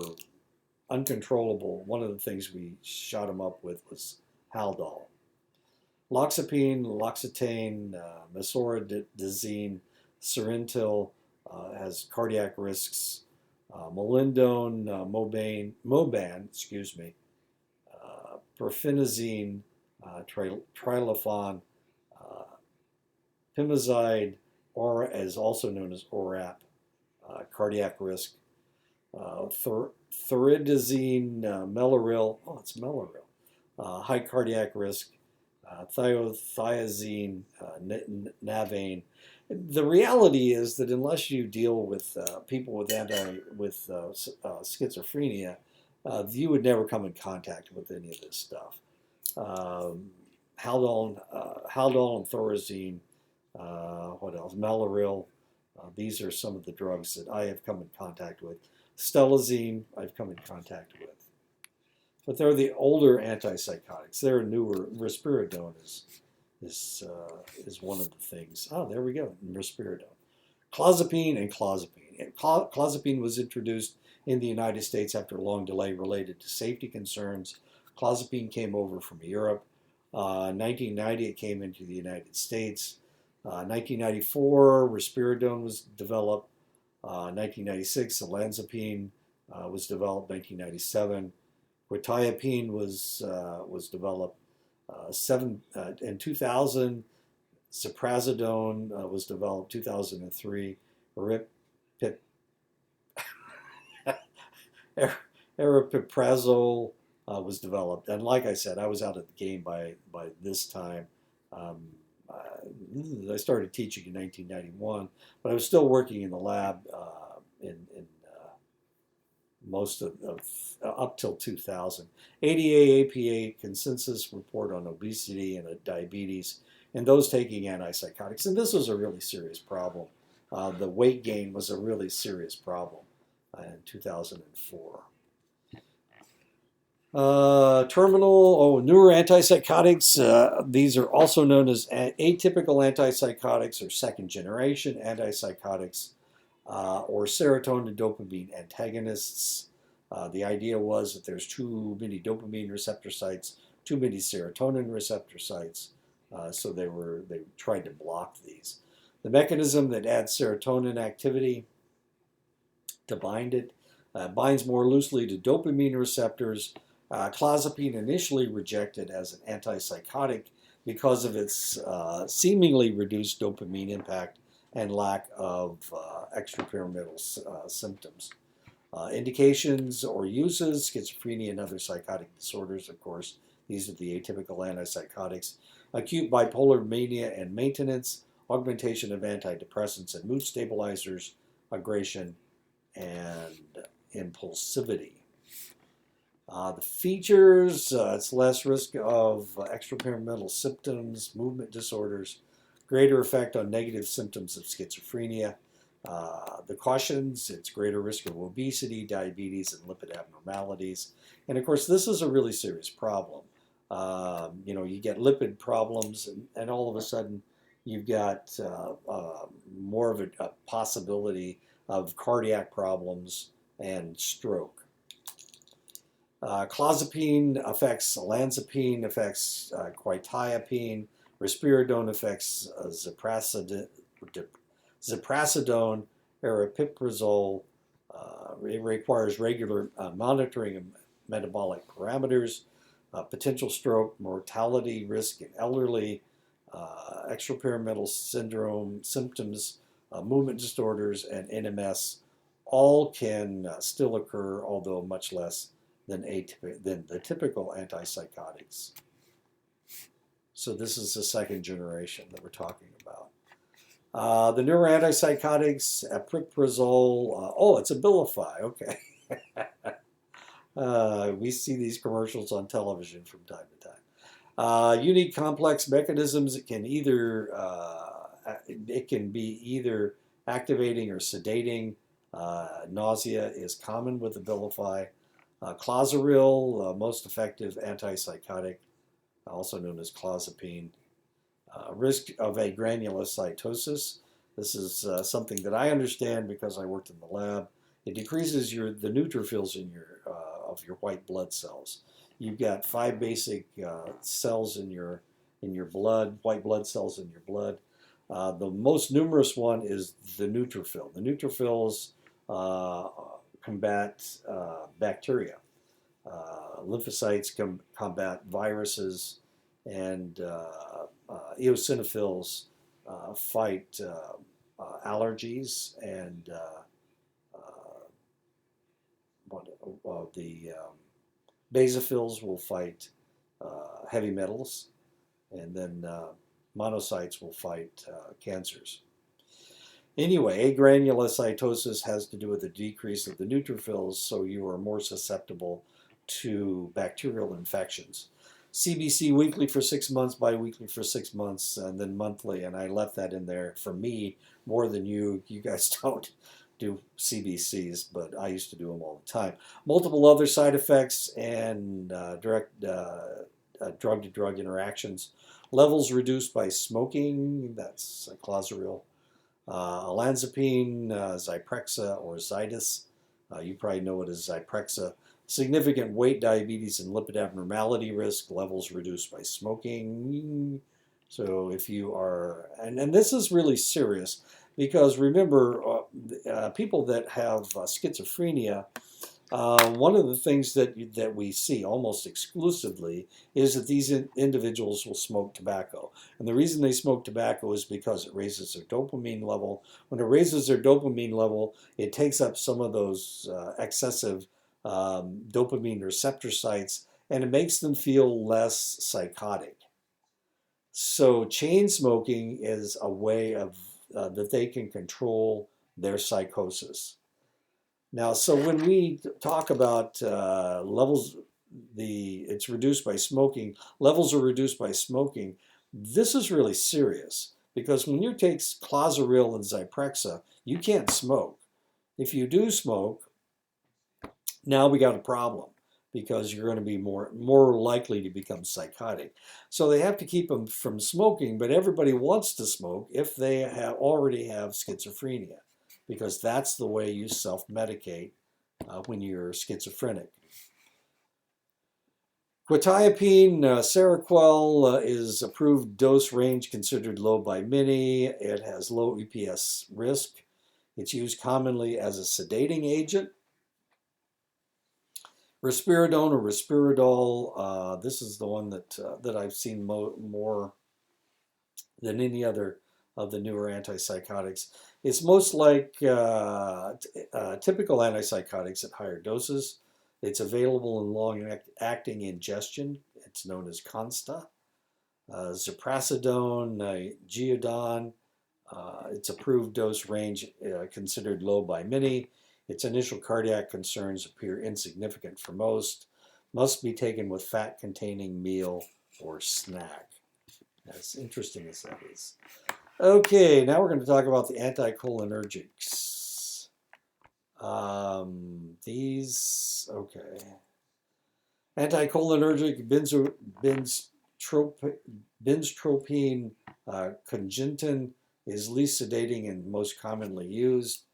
uncontrollable, one of the things we shot them up with was Haldol. Loxapine, L'Occitane, mesoridazine, Serentil has cardiac risks. Molindone, Moban, perfenazine, trilofan, pimazide, or is also known as ORAP, cardiac risk. Thuridazine, Mellaril, it's Mellaril, high cardiac risk. Thiothiazine, Navane. The reality is that unless you deal with people with schizophrenia, you would never come in contact with any of this stuff. Haldol and thorazine. What else? Mellaril. These are some of the drugs that I have come in contact with. Stelazine, I've come in contact with. But they're the older antipsychotics. They're newer. Risperidone is one of the things. Oh, there we go. Risperidone. Clozapine and clozapine. Clozapine was introduced in the United States after a long delay related to safety concerns. Clozapine came over from Europe. 1990, it came into the United States. 1994, risperidone was developed. 1996, olanzapine was developed. 1997. Quetiapine was developed. In 2000, Ziprasidone was developed. 2003, aripiprazole was developed. And like I said, I was out of the game by this time. I started teaching in 1991, but I was still working in the lab in most of up till 2000. ADA-APA consensus report on obesity and diabetes, and those taking antipsychotics. And this was a really serious problem. The weight gain was a really serious problem in 2004. Newer antipsychotics. These are also known as atypical antipsychotics or second generation antipsychotics or serotonin dopamine antagonists. The idea was that there's too many dopamine receptor sites, too many serotonin receptor sites. So they tried to block these. The mechanism that adds serotonin activity to bind it binds more loosely to dopamine receptors. Clozapine initially rejected as an antipsychotic because of its seemingly reduced dopamine impact and lack of extrapyramidal symptoms. Indications or uses: schizophrenia and other psychotic disorders, of course. These are the atypical antipsychotics. Acute bipolar mania and maintenance, augmentation of antidepressants and mood stabilizers, aggression, and impulsivity. The features: it's less risk of extrapyramidal symptoms, movement disorders, greater effect on negative symptoms of schizophrenia. The cautions: it's greater risk of obesity, diabetes, and lipid abnormalities. And of course, this is a really serious problem. You get lipid problems, and all of a sudden, you've got more of a possibility of cardiac problems and stroke. Clozapine affects olanzapine, affects quetiapine. Risperidone affects ziprasidone, aripiprazole. It requires regular monitoring of metabolic parameters. Potential stroke, mortality risk in elderly, extrapyramidal syndrome symptoms, movement disorders, and NMS all can still occur, although much less than the typical antipsychotics. So this is the second generation that we're talking about. The neuroantipsychotics, aripiprazole. It's Abilify. Okay. We see these commercials on television from time to time. Unique complex mechanisms. It can be either activating or sedating. Nausea is common with Abilify. Clozaril, most effective antipsychotic, also known as clozapine. Risk of agranulocytosis. This is something that I understand because I worked in the lab. It decreases the neutrophils of your white blood cells. You've got 5 basic cells in your blood, white blood cells in your blood. The most numerous one is the neutrophil. The neutrophils combat bacteria. Lymphocytes combat viruses, and eosinophils fight allergies, and the basophils will fight heavy metals, and then monocytes will fight cancers. Anyway, agranulocytosis has to do with the decrease of the neutrophils, so you are more susceptible to bacterial infections. CBC weekly for 6 months, biweekly for 6 months, and then monthly, and I left that in there for me more than you. You guys don't do CBCs, but I used to do them all the time. Multiple other side effects and direct drug-to-drug interactions. Levels reduced by smoking, that's clozaril. Olanzapine, Zyprexa, or Zydus. You probably know it as Zyprexa. Significant weight, diabetes, and lipid abnormality risk. Levels reduced by smoking. So if you are, and this is really serious, because remember, people that have schizophrenia, one of the things that we see almost exclusively is that these individuals will smoke tobacco. And the reason they smoke tobacco is because it raises their dopamine level. When it raises their dopamine level, it takes up some of those excessive dopamine receptor sites, and it makes them feel less psychotic. So chain smoking is a way of that they can control their psychosis. Now, so when we talk about levels, it's reduced by smoking, levels are reduced by smoking, this is really serious, because when you take clozaril and Zyprexa, you can't smoke. If you do smoke, now we got a problem, because you're going to be more likely to become psychotic. So they have to keep them from smoking, but everybody wants to smoke if they already have schizophrenia, because that's the way you self-medicate when you're schizophrenic. Quetiapine, Seroquel is approved dose range considered low by many. It has low EPS risk. It's used commonly as a sedating agent. Risperidone or Risperdal, this is the one that I've seen more than any other of the newer antipsychotics. It's most like typical antipsychotics at higher doses. It's available in long-acting ingestion. It's known as Consta. Ziprasidone, Geodon. Its approved dose range considered low by many. Its initial cardiac concerns appear insignificant for most. Must be taken with fat-containing meal or snack. As interesting as that is. Okay, now we're going to talk about the anticholinergics. Okay. Anticholinergic benztropine congentin is least sedating and most commonly used.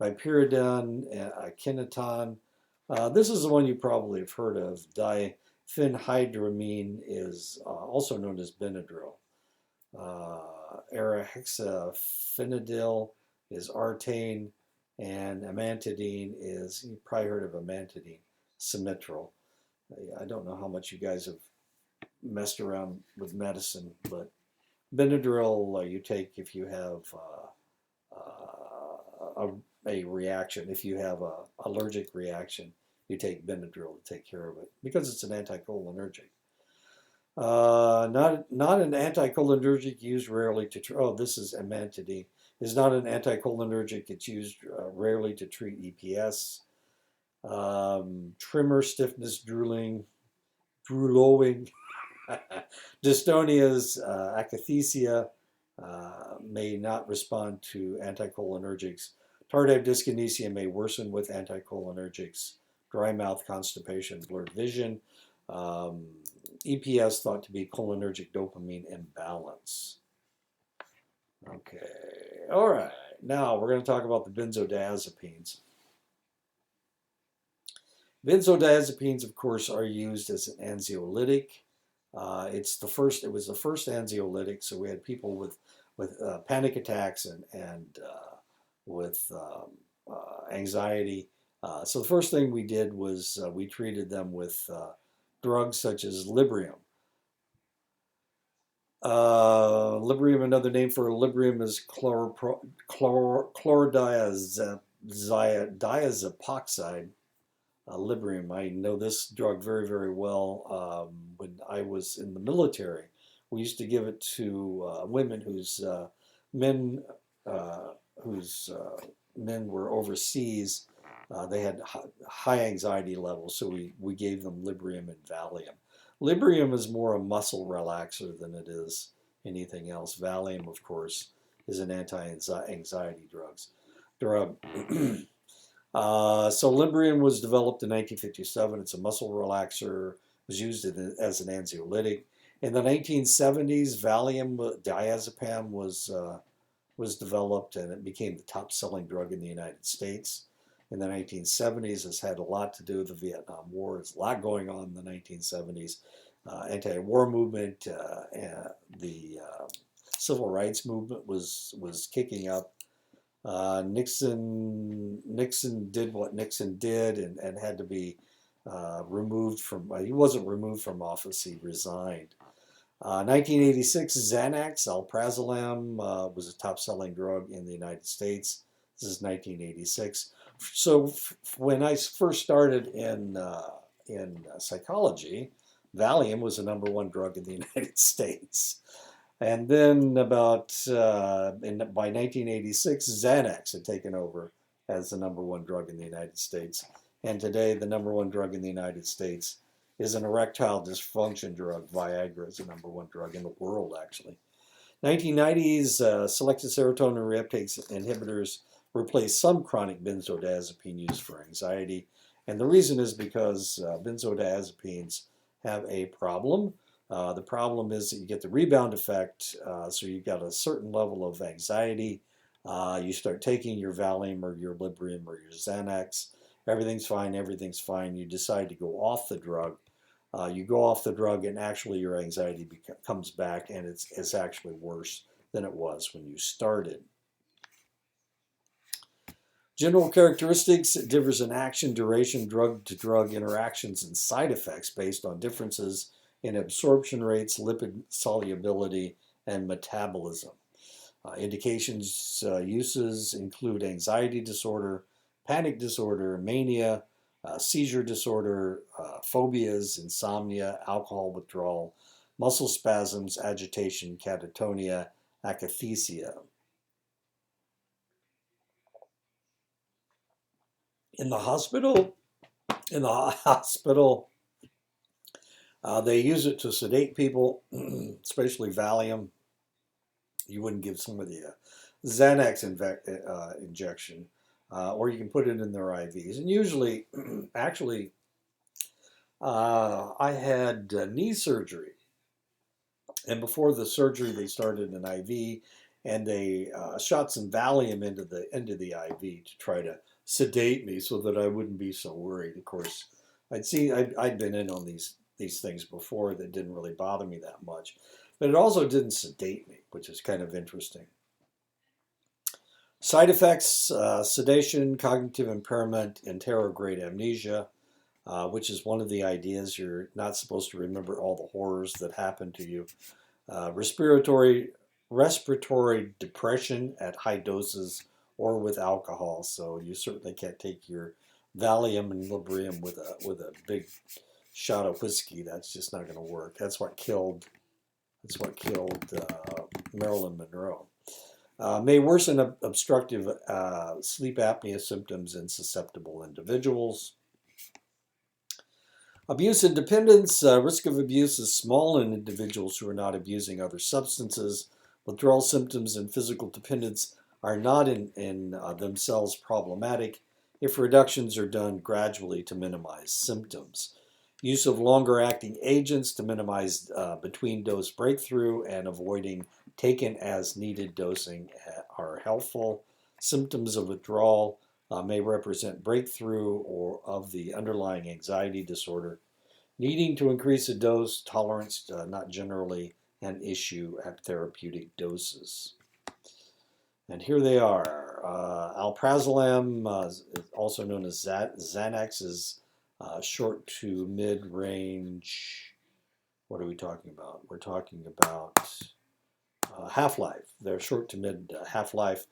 Bipyridine, kineton. This is the one you probably have heard of. Diphenhydramine is also known as Benadryl. Arahexafenadil is Artane, and amantadine is, you've probably heard of amantadine, Symmetrol. I don't know how much you guys have messed around with medicine, but Benadryl you take if you have a reaction. If you have an allergic reaction, you take Benadryl to take care of it because it's an anticholinergic. Not an anticholinergic used rarely to treat. Oh, this is amantadine. Is not an anticholinergic. It's used rarely to treat EPS. Tremor, stiffness, drooling, dystonias, akathisia may not respond to anticholinergics. Tardive dyskinesia may worsen with anticholinergics. Dry mouth, constipation, blurred vision. EPS thought to be cholinergic dopamine imbalance. Okay, all right. Now we're going to talk about the benzodiazepines. Benzodiazepines, of course, are used as an anxiolytic. It was the first anxiolytic, so we had people with panic attacks and with anxiety. So the first thing we did was we treated them with drugs such as Librium. Librium, another name for Librium is chlordiazepoxide. Librium. I know this drug very, very well. When I was in the military, we used to give it to women whose men were overseas. They had high anxiety levels, so we gave them Librium and Valium. Librium is more a muscle relaxer than it is anything else. Valium, of course, is an anti-anxiety drug. So Librium was developed in 1957. It's a muscle relaxer. It was used as an anxiolytic. In the 1970s, Valium diazepam was developed, and it became the top-selling drug in the United States. In the 1970s, it's had a lot to do with the Vietnam War. There's a lot going on in the 1970s. Anti-war movement, the civil rights movement was kicking up. Nixon did what Nixon did and had to be removed from. He wasn't removed from office. He resigned. 1986, Xanax, alprazolam, was a top-selling drug in the United States. This is 1986. So when I first started in psychology, Valium was the number one drug in the United States. And then by 1986, Xanax had taken over as the number one drug in the United States. And today, the number one drug in the United States is an erectile dysfunction drug. Viagra is the number one drug in the world, actually. 1990s, selective serotonin reuptake inhibitors replaced some chronic benzodiazepine use for anxiety. And the reason is because benzodiazepines have a problem. The problem is that you get the rebound effect, so you've got a certain level of anxiety. You start taking your Valium or your Librium or your Xanax. Everything's fine. You decide to go off the drug. You go off the drug and actually your anxiety comes back, and it's actually worse than it was when you started. General characteristics: it differs in action, duration, drug-to-drug interactions, and side effects based on differences in absorption rates, lipid solubility, and metabolism. Indications, uses include anxiety disorder, panic disorder, mania, seizure disorder, phobias, insomnia, alcohol withdrawal, muscle spasms, agitation, catatonia, akathisia. In the hospital, in the hospital, they use it to sedate people, especially Valium. You wouldn't give somebody a Xanax injection, or you can put it in their IVs. And usually, actually, I had knee surgery, and before the surgery, they started an IV, and they shot some Valium into the IV to try to sedate me so that I wouldn't be so worried. Of course, I'd been in on these things before that didn't really bother me that much, but it also didn't sedate me, which is kind of interesting. Side effects: sedation, cognitive impairment, anterograde amnesia, which is one of the ideas you're not supposed to remember all the horrors that happened to you. Respiratory depression at high doses or with alcohol. So you certainly can't take your Valium and Librium with a big shot of whiskey. That's just not going to work. That's what killed Marilyn Monroe. May worsen obstructive sleep apnea symptoms in susceptible individuals. Abuse and dependence: risk of abuse is small in individuals who are not abusing other substances. Withdrawal symptoms and physical dependence are not in themselves problematic if reductions are done gradually to minimize symptoms. Use of longer acting agents to minimize between dose breakthrough and avoiding taken as needed dosing are helpful. Symptoms of withdrawal may represent breakthrough or of the underlying anxiety disorder. Needing to increase the dose tolerance, not generally an issue at therapeutic doses. And here they are. Alprazolam, also known as Xanax, is short to mid-range. What are we talking about? We're talking about half-life. They're short to mid half-life.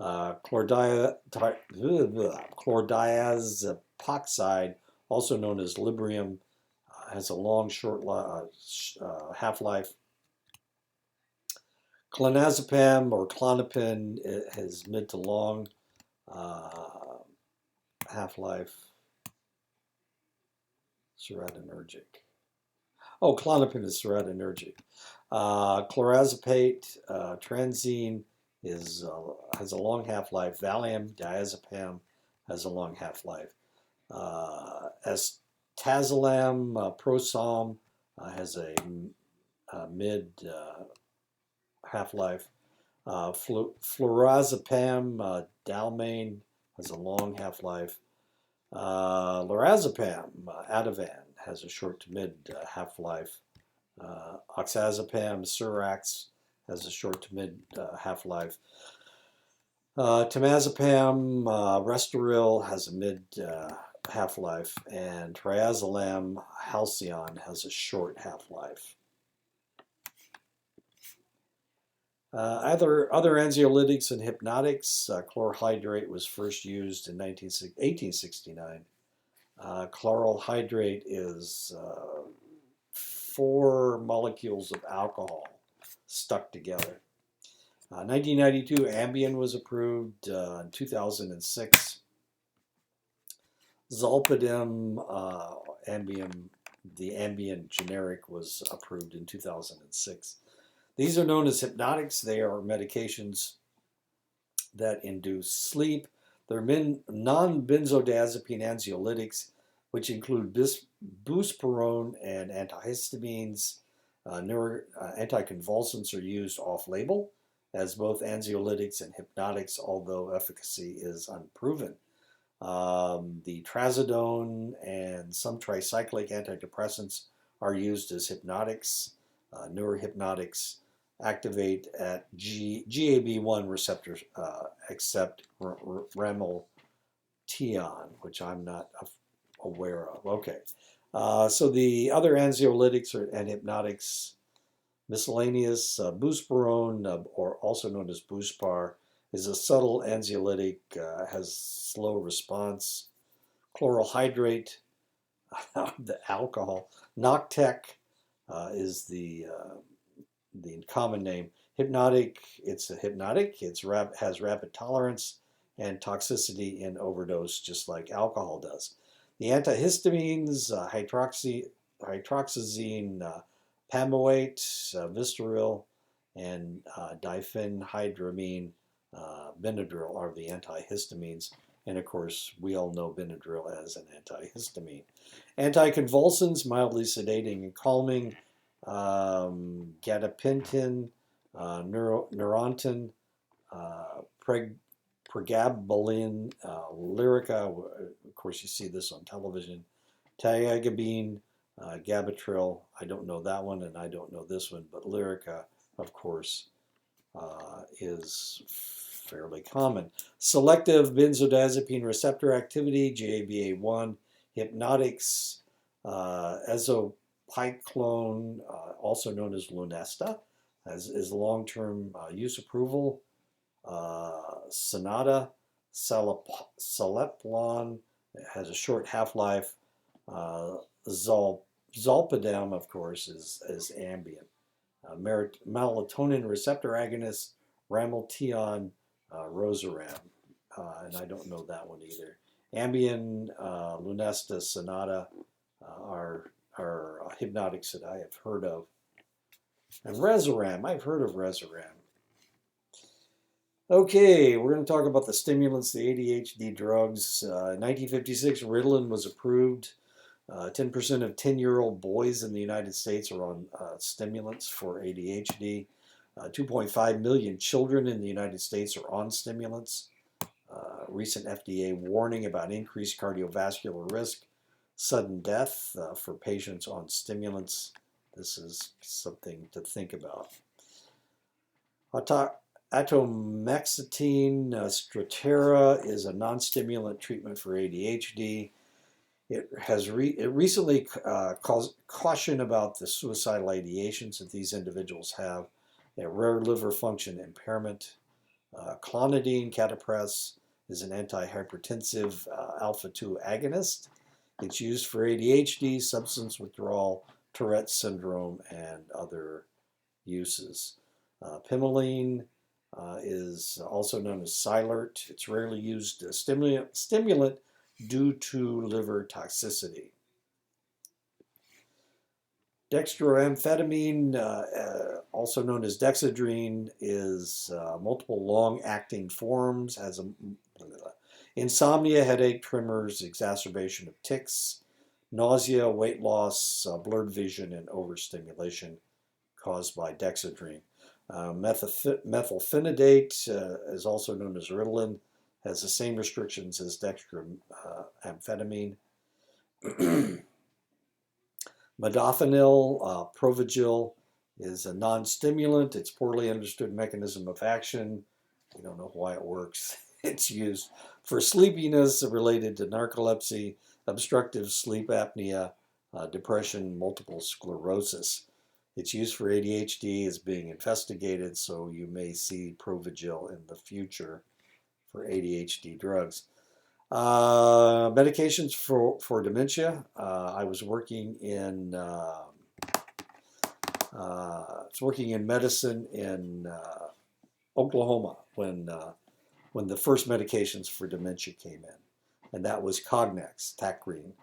Chlordiazepoxide, also known as Librium, has a long, short half-life. Clonazepam or Klonopin has mid to long half-life. Serotonergic. Oh, Klonopin is serotonergic. Clorazepate, Transine has a long half-life. Valium, diazepam has a long half-life. Tazolam, Prosom has a mid half-life. Flurazepam, Dalmane has a long half-life. Lorazepam, Ativan has a short to mid half-life. Oxazepam, Surax has a short to mid half-life. Temazepam, Restoril has a mid half-life, and Triazolam, Halcyon has a short half-life. Other anxiolytics and hypnotics: chlorhydrate was first used in 1869. Chloral hydrate is 4 molecules of alcohol stuck together. 1992, Ambien was approved. In 2006, Zolpidem, the Ambien generic, was approved in 2006. These are known as hypnotics. They are medications that induce sleep. They're non-benzodiazepine anxiolytics, which include buspirone and antihistamines. Anticonvulsants are used off-label as both anxiolytics and hypnotics, although efficacy is unproven. The trazodone and some tricyclic antidepressants are used as hypnotics. Neurohypnotics activate at GAB1 receptors, except rameltion, which I'm not aware of. Okay. So the other anxiolytics and hypnotics, miscellaneous buspirone, or also known as Buspar, is a subtle anxiolytic, has slow response. Chloral hydrate, the alcohol. Noctec is the common name. Hypnotic, it's a hypnotic. Has rapid tolerance and toxicity in overdose, just like alcohol does. The antihistamines, hydroxyzine, pamoate, Vistaril, and diphenhydramine, Benadryl are the antihistamines. And of course, we all know Benadryl as an antihistamine. Anticonvulsants, mildly sedating and calming, gabapentin, Neurontin, pregabalin, Lyrica, of course you see this on television, tiagabine, Gabatril, I don't know that one and I don't know this one, but Lyrica, of course, is fairly common. Selective benzodiazepine receptor activity, GABA1, hypnotics, ezopiclone, also known as Lunesta, is long-term use approval. Sonata, Celeplon has a short half-life. Zolpidem, of course, is Ambien. Melatonin receptor agonist, Rameltion, Rosaram, and I don't know that one either. Ambien, Lunesta, Sonata are hypnotics that I have heard of. And Rezoram, I've heard of Rezoram. Okay, we're going to talk about the stimulants, the ADHD drugs. In 1956, Ritalin was approved. 10% of 10-year-old boys in the United States are on stimulants for ADHD. 2.5 million children in the United States are on stimulants. Recent FDA warning about increased cardiovascular risk, sudden death for patients on stimulants. This is something to think about. Atomoxetine, Strattera is a non-stimulant treatment for ADHD. It recently caused caution about the suicidal ideations that these individuals have, a rare liver function impairment. Clonidine, Catapres, is an antihypertensive alpha-2 agonist. It's used for ADHD, substance withdrawal, Tourette syndrome, and other uses. Pimeline is also known as Cylert. It's rarely used as stimulant due to liver toxicity. Dextroamphetamine, also known as Dexedrine, is multiple long-acting forms, has insomnia, headache, tremors, exacerbation of tics, nausea, weight loss, blurred vision, and overstimulation caused by Dexedrine. Methylphenidate is also known as Ritalin, has the same restrictions as dextroamphetamine. Modafinil, Provigil, is a non-stimulant. It's poorly understood mechanism of action. We don't know why it works. It's used for sleepiness related to narcolepsy, obstructive sleep apnea, depression, multiple sclerosis. It's used for ADHD, is being investigated, so you may see Provigil in the future for ADHD drugs. Medications for dementia. I was working in medicine in Oklahoma when the first medications for dementia came in, and that was Cognex, Tacrine,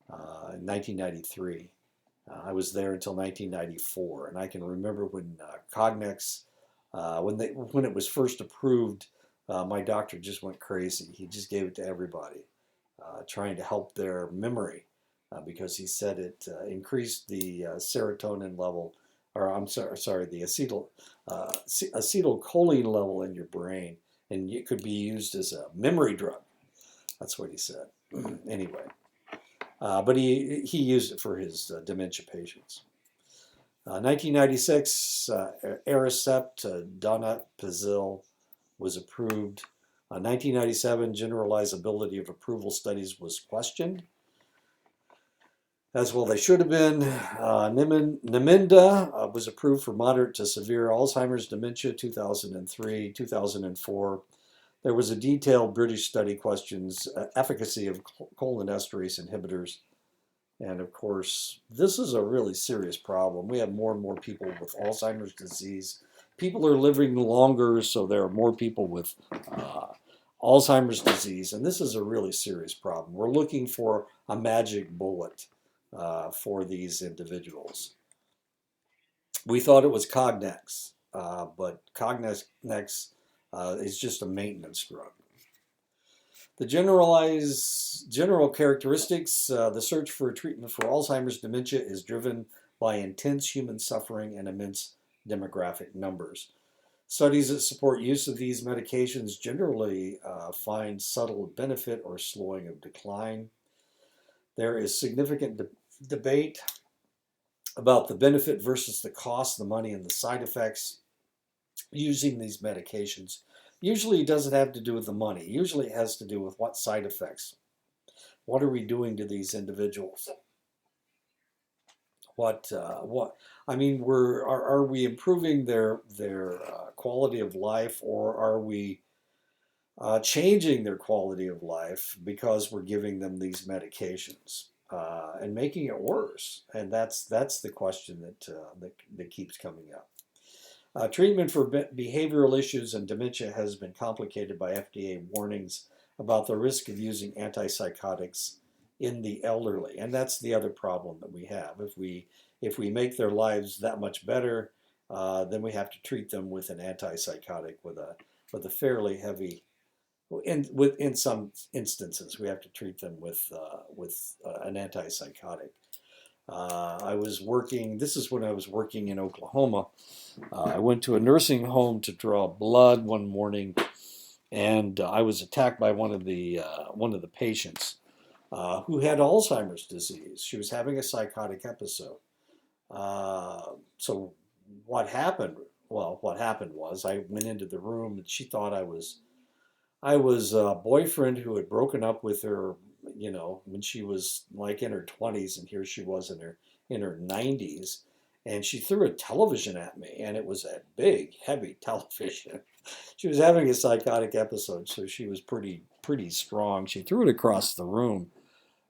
in 1993. I was there until 1994, and I can remember when Cognex, when it was first approved, my doctor just went crazy. He just gave it to everybody, trying to help their memory, because he said it increased the serotonin level, or I'm sorry, the acetylcholine level in your brain, and it could be used as a memory drug. That's what he said. Anyway. but he used it for his dementia patients. 1996, Aricept donepezil was approved. 1997, generalizability of approval studies was questioned, as well they should have been. Namenda was approved for moderate to severe Alzheimer's dementia, 2003, 2004. There was a detailed British study questions efficacy of cholinesterase inhibitors. And of course, this is a really serious problem. We have more and more people with Alzheimer's disease. People are living longer, so there are more people with Alzheimer's disease. And this is a really serious problem. We're looking for a magic bullet for these individuals. We thought it was Cognex, but Cognex is just a maintenance drug. The general characteristics, the search for a treatment for Alzheimer's dementia is driven by intense human suffering and immense demographic numbers. Studies that support use of these medications generally find subtle benefit or slowing of decline. There is significant debate about the benefit versus the cost, the money, and the side effects using these medications. Usually it doesn't have to do with the money. Usually it has to do with what side effects. What are we doing to these individuals? I mean, are we improving their quality of life, or are we changing their quality of life because we're giving them these medications and making it worse? And that's the question that keeps coming up. Treatment for behavioral issues and dementia has been complicated by FDA warnings about the risk of using antipsychotics in the elderly, and that's the other problem that we have. If we make their lives that much better, then we have to treat them with an antipsychotic with a fairly heavy. In some instances, we have to treat them with an antipsychotic. This is when I was working in Oklahoma. I went to a nursing home to draw blood one morning, and I was attacked by one of the patients who had Alzheimer's disease. She was having a psychotic episode. So what happened? Well, what happened was I went into the room, and she thought I was a boyfriend who had broken up with her, when she was like in her 20s, and here she was in her 90s, and she threw a television at me, and it was a big, heavy television. She was having a psychotic episode, so she was pretty strong. She threw it across the room,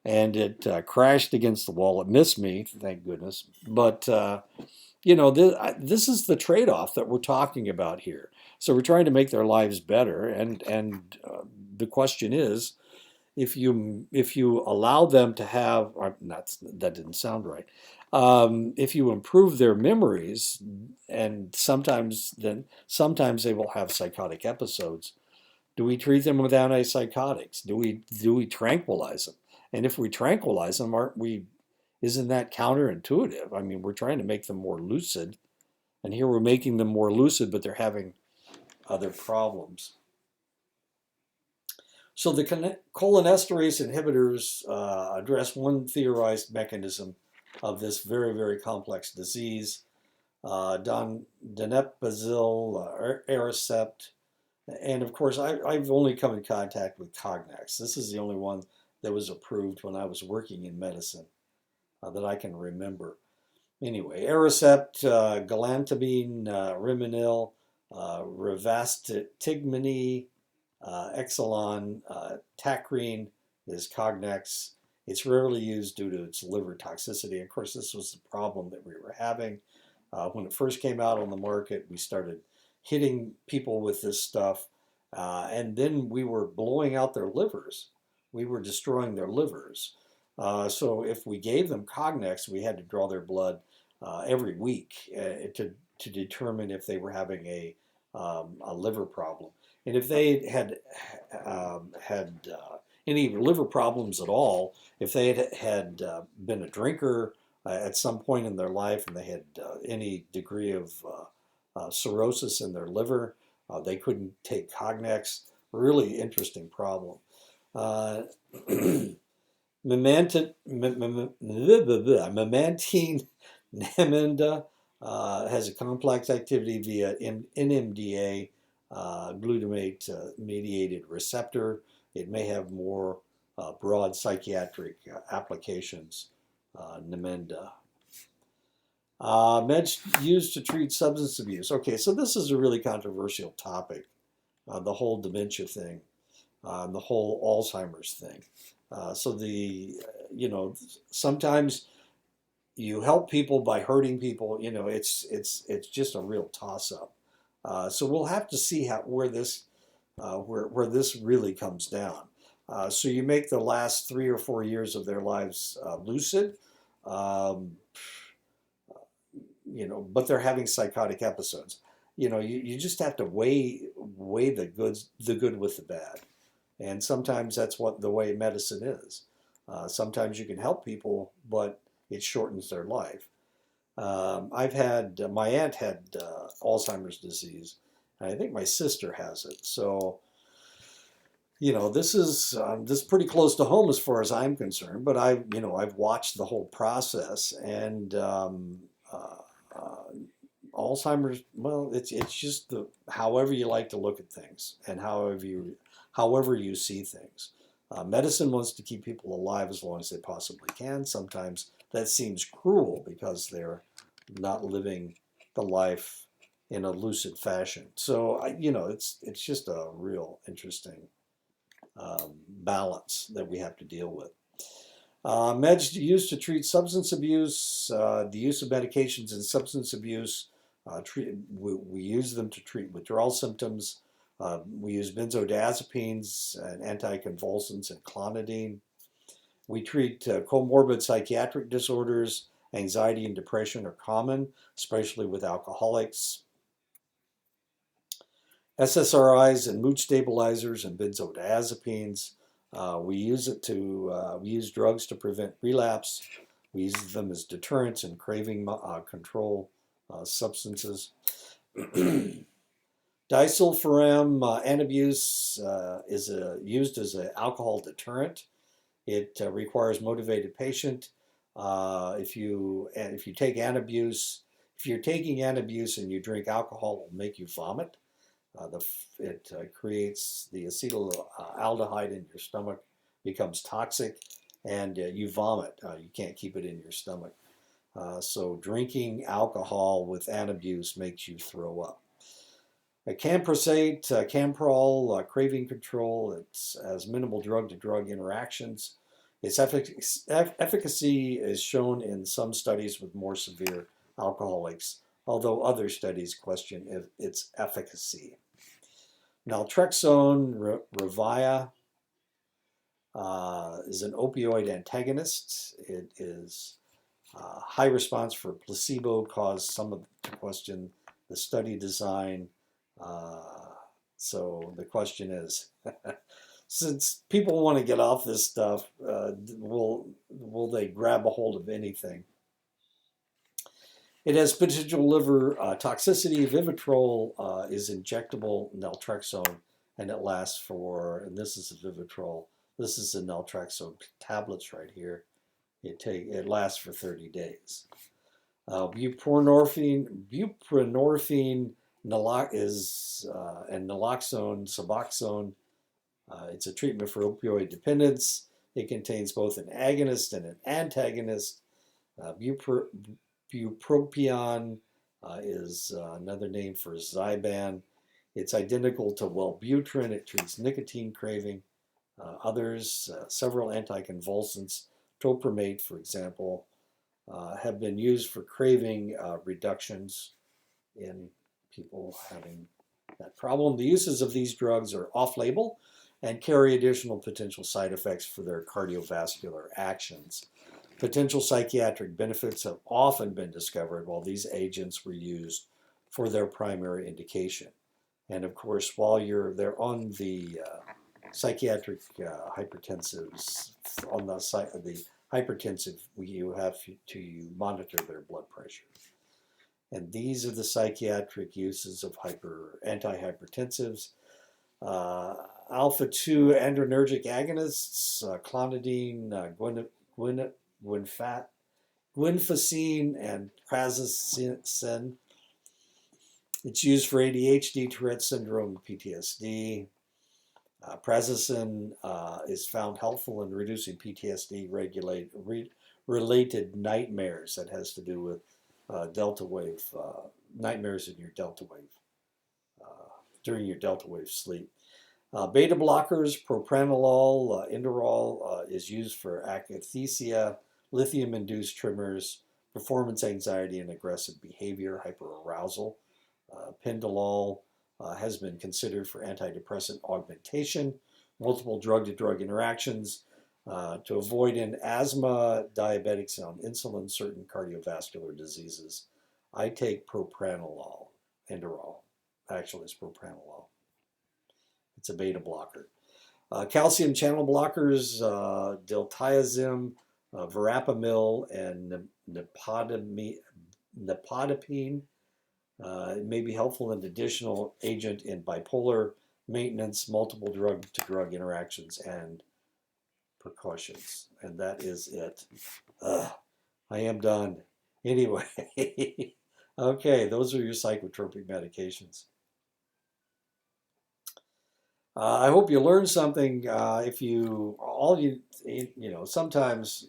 and it crashed against the wall. It missed me, thank goodness. But this is the trade-off that we're talking about here. So we're trying to make their lives better, and the question is, if you allow them to have, that didn't sound right. If you improve their memories, and sometimes they will have psychotic episodes. Do we treat them with antipsychotics? Do we tranquilize them? And if we tranquilize them, isn't that counterintuitive? I mean, we're trying to make them more lucid, and here we're making them more lucid, but they're having other problems. So the cholinesterase inhibitors address one theorized mechanism of this very, very complex disease. Donepezil, Aricept, and of course I've only come in contact with Cognex. This is the only one that was approved when I was working in medicine that I can remember. Anyway, Aricept, galantamine, Rimonil, rivastigmine, Exelon, Tacrine is Cognex. It's rarely used due to its liver toxicity. Of course, this was the problem that we were having. When it first came out on the market, we started hitting people with this stuff, and then we were blowing out their livers. We were destroying their livers. So if we gave them Cognex, we had to draw their blood every week to determine if they were having a liver problem. And if they had any liver problems at all, if they had been a drinker at some point in their life, and they had any degree of cirrhosis in their liver, they couldn't take Cognex. Really interesting problem. Memantine namenda has a complex activity via NMDA glutamate mediated receptor. It may have more broad psychiatric applications. Namenda. Meds used to treat substance abuse. Okay, so this is a really controversial topic, the whole dementia thing, the whole Alzheimer's thing. So sometimes you help people by hurting people. It's just a real toss up. So we'll have to see where this really comes down. So you make the last 3 or 4 years of their lives lucid. Um, but they're having psychotic episodes. You just have to weigh the good with the bad, and sometimes that's what the way medicine is. Sometimes you can help people, but it shortens their life. I've had my aunt had Alzheimer's disease, and I think my sister has it. So this is pretty close to home as far as I'm concerned. But I've watched the whole process, and uh, uh, Alzheimer's. Well, it's just however you like to look at things, and however you see things. Medicine wants to keep people alive as long as they possibly can. Sometimes that seems cruel because they're not living the life in a lucid fashion. So it's just a real interesting balance that we have to deal with. Meds used to treat substance abuse. The use of medications in substance abuse. We use them to treat withdrawal symptoms. We use benzodiazepines and anticonvulsants and clonidine. We treat comorbid psychiatric disorders. Anxiety and depression are common, especially with alcoholics. SSRIs and mood stabilizers and benzodiazepines. We use drugs to prevent relapse. We use them as deterrents and craving control substances. Disulfiram antabuse is used as an alcohol deterrent. It requires motivated patient. If you take antabuse, if you're taking antabuse and you drink alcohol, it will make you vomit. It creates the acetaldehyde in your stomach, becomes toxic, and you vomit. You can't keep it in your stomach. So drinking alcohol with antabuse makes you throw up. Camprosate, Camprol, craving control. It has minimal drug-to-drug interactions. Its efficacy is shown in some studies with more severe alcoholics, although other studies question its efficacy. Naltrexone, Revia, is an opioid antagonist. It is high response for placebo, caused some of to question the study design. So the question is, since people want to get off this stuff, will they grab a hold of anything? It has potential liver toxicity. Vivitrol is injectable naltrexone, and it lasts and this is a Vivitrol. This is the naltrexone tablets right here. It lasts for 30 days. Buprenorphine and naloxone, Suboxone. It's a treatment for opioid dependence. It contains both an agonist and an antagonist. Bupropion is another name for Zyban. It's identical to Wellbutrin. It treats nicotine craving. Several anticonvulsants, topramate, for example, have been used for craving reductions in people having that problem. The uses of these drugs are off-label and carry additional potential side effects for their cardiovascular actions. Potential psychiatric benefits have often been discovered while these agents were used for their primary indication. And of course, while they're on the psychiatric hypertensives, on the hypertensive, you have to monitor their blood pressure. And these are the psychiatric uses of antihypertensives. alpha 2 adrenergic agonists, clonidine, guanfacine, and prazosin. It's used for ADHD, Tourette syndrome, PTSD. Prazosin is found helpful in reducing PTSD related nightmares. That has to do with delta wave nightmares in your delta wave during your delta wave sleep. Beta blockers, propranolol, Inderol is used for akathisia, lithium-induced tremors, performance anxiety, and aggressive behavior, hyperarousal. Pindolol has been considered for antidepressant augmentation, multiple drug-to-drug interactions, to avoid in asthma, diabetics on insulin, certain cardiovascular diseases. I take propranolol, Inderol. Actually, it's propranolol. It's a beta blocker. Calcium channel blockers, diltiazem, verapamil, and nipodipine. It may be helpful in additional agent in bipolar maintenance, multiple drug-to-drug interactions, and precautions. And that is it. I am done. Anyway, okay, those are your psychotropic medications. I hope you learned something. Sometimes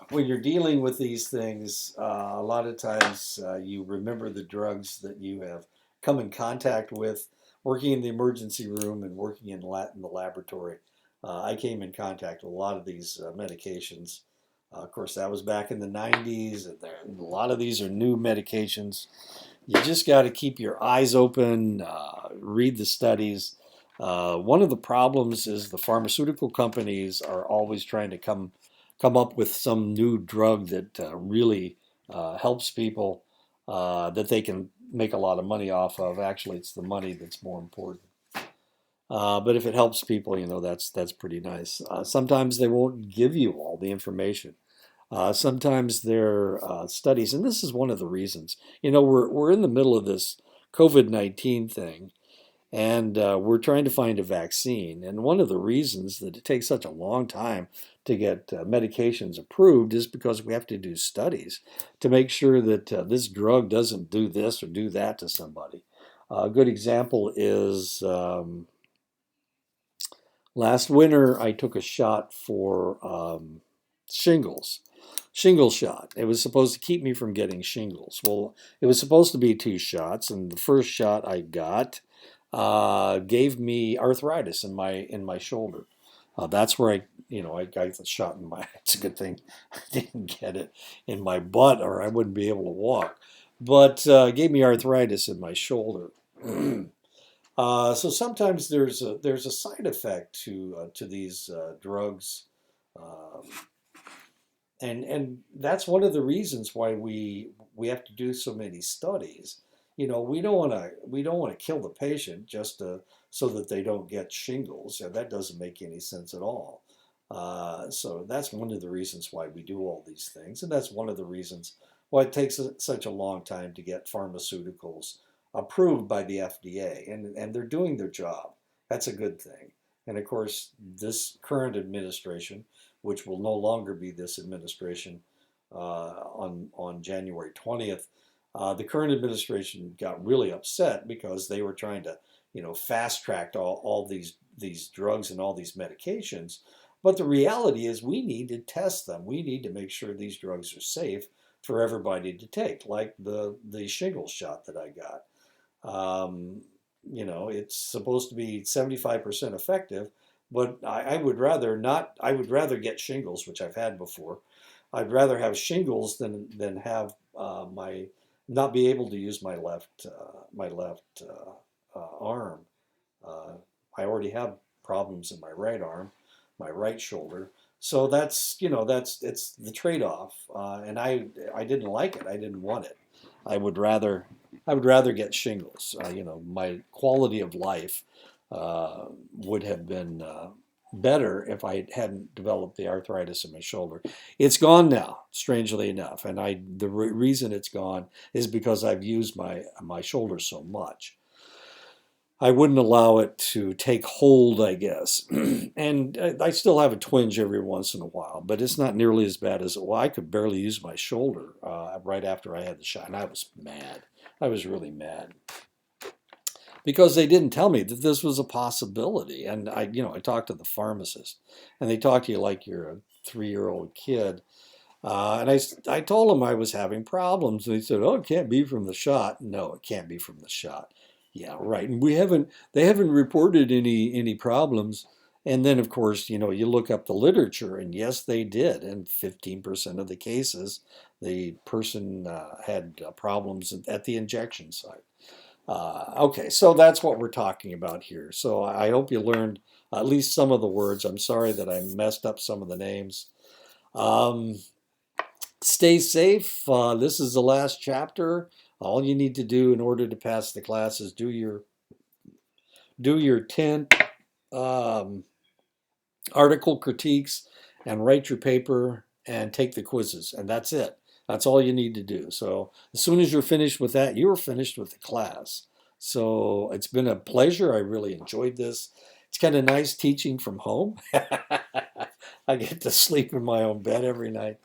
when you're dealing with these things, a lot of times you remember the drugs that you have come in contact with. Working in the emergency room and working in the laboratory, I came in contact with a lot of these medications. Of course, that was back in the 90s, and a lot of these are new medications. You just got to keep your eyes open, read the studies. One of the problems is the pharmaceutical companies are always trying to come up with some new drug that really helps people, that they can make a lot of money off of. Actually, it's the money that's more important. But if it helps people, that's pretty nice. Sometimes they won't give you all the information. Sometimes there are studies, and this is one of the reasons. We're in the middle of this COVID-19 thing, and we're trying to find a vaccine. And one of the reasons that it takes such a long time to get medications approved is because we have to do studies to make sure that this drug doesn't do this or do that to somebody. A good example is last winter I took a shot for shingles. Shingle shot. It was supposed to keep me from getting shingles. Well, it was supposed to be 2 shots, and the first shot I got gave me arthritis in my shoulder. That's where I got the shot in my. It's a good thing I didn't get it in my butt, or I wouldn't be able to walk. But it gave me arthritis in my shoulder. So sometimes there's a side effect to these drugs. Um, and that's one of the reasons why we have to do so many studies. We don't want to kill the patient just so that they don't get shingles. And that doesn't make any sense at all. So that's one of the reasons why we do all these things, and that's one of the reasons why it takes such a long time to get pharmaceuticals approved by the FDA, and they're doing their job. That's a good thing. And of course, this current administration, which will no longer be this administration on January 20th, the current administration got really upset because they were trying to, fast track all these drugs and all these medications. But the reality is we need to test them. We need to make sure these drugs are safe for everybody to take, like the shingles shot that I got. It's supposed to be 75% effective, but I would rather not. I would rather get shingles, which I've had before. I'd rather have shingles than have my not be able to use my left arm. Uh, I already have problems in my right arm, my right shoulder. So it's the trade-off, and I didn't like it. I didn't want it. I would rather I would rather get shingles. My quality of life would have been better if I hadn't developed the arthritis in my shoulder. It's gone now, strangely enough, and the reason it's gone is because I've used my shoulder so much. I wouldn't allow it to take hold, I guess. And I still have a twinge every once in a while, but it's not nearly as bad as it was. I could barely use my shoulder right after I had the shot, and I was mad. I was really mad because they didn't tell me that this was a possibility. And I talked to the pharmacist, and they talk to you like you're a 3-year-old kid. And I told them I was having problems. And they said, "Oh, it can't be from the shot." No, it can't be from the shot. Yeah, right. And they haven't reported any problems. And then, of course, you look up the literature, and yes, they did. In 15% of the cases, the person had problems at the injection site. Okay, so that's what we're talking about here. So I hope you learned at least some of the words. I'm sorry that I messed up some of the names. Um, Stay safe. This is the last chapter. All you need to do in order to pass the class is do your 10 um, article critiques and write your paper and take the quizzes, and that's it. That's all you need to do. So as soon as you're finished with that, you're finished with the class. So it's been a pleasure. I really enjoyed this. It's kind of nice teaching from home. I get to sleep in my own bed every night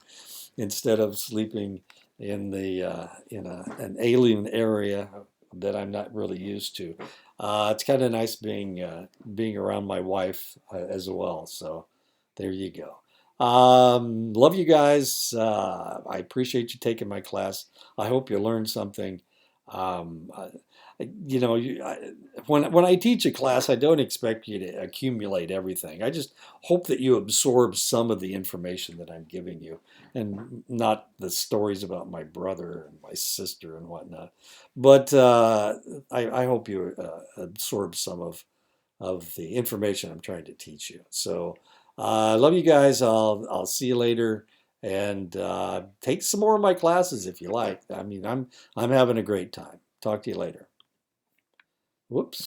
instead of sleeping in an alien area that I'm not really used to. It's kind of nice being around my wife as well. So there you go. Love you guys. I appreciate you taking my class. I hope you learned something. Um, I- when I teach a class, I don't expect you to accumulate everything. I just hope that you absorb some of the information that I'm giving you, and not the stories about my brother and my sister and whatnot. But I hope you absorb some of the information I'm trying to teach you. So I love you guys. I'll see you later, and take some more of my classes if you like. I mean, I'm having a great time. Talk to you later. Whoops.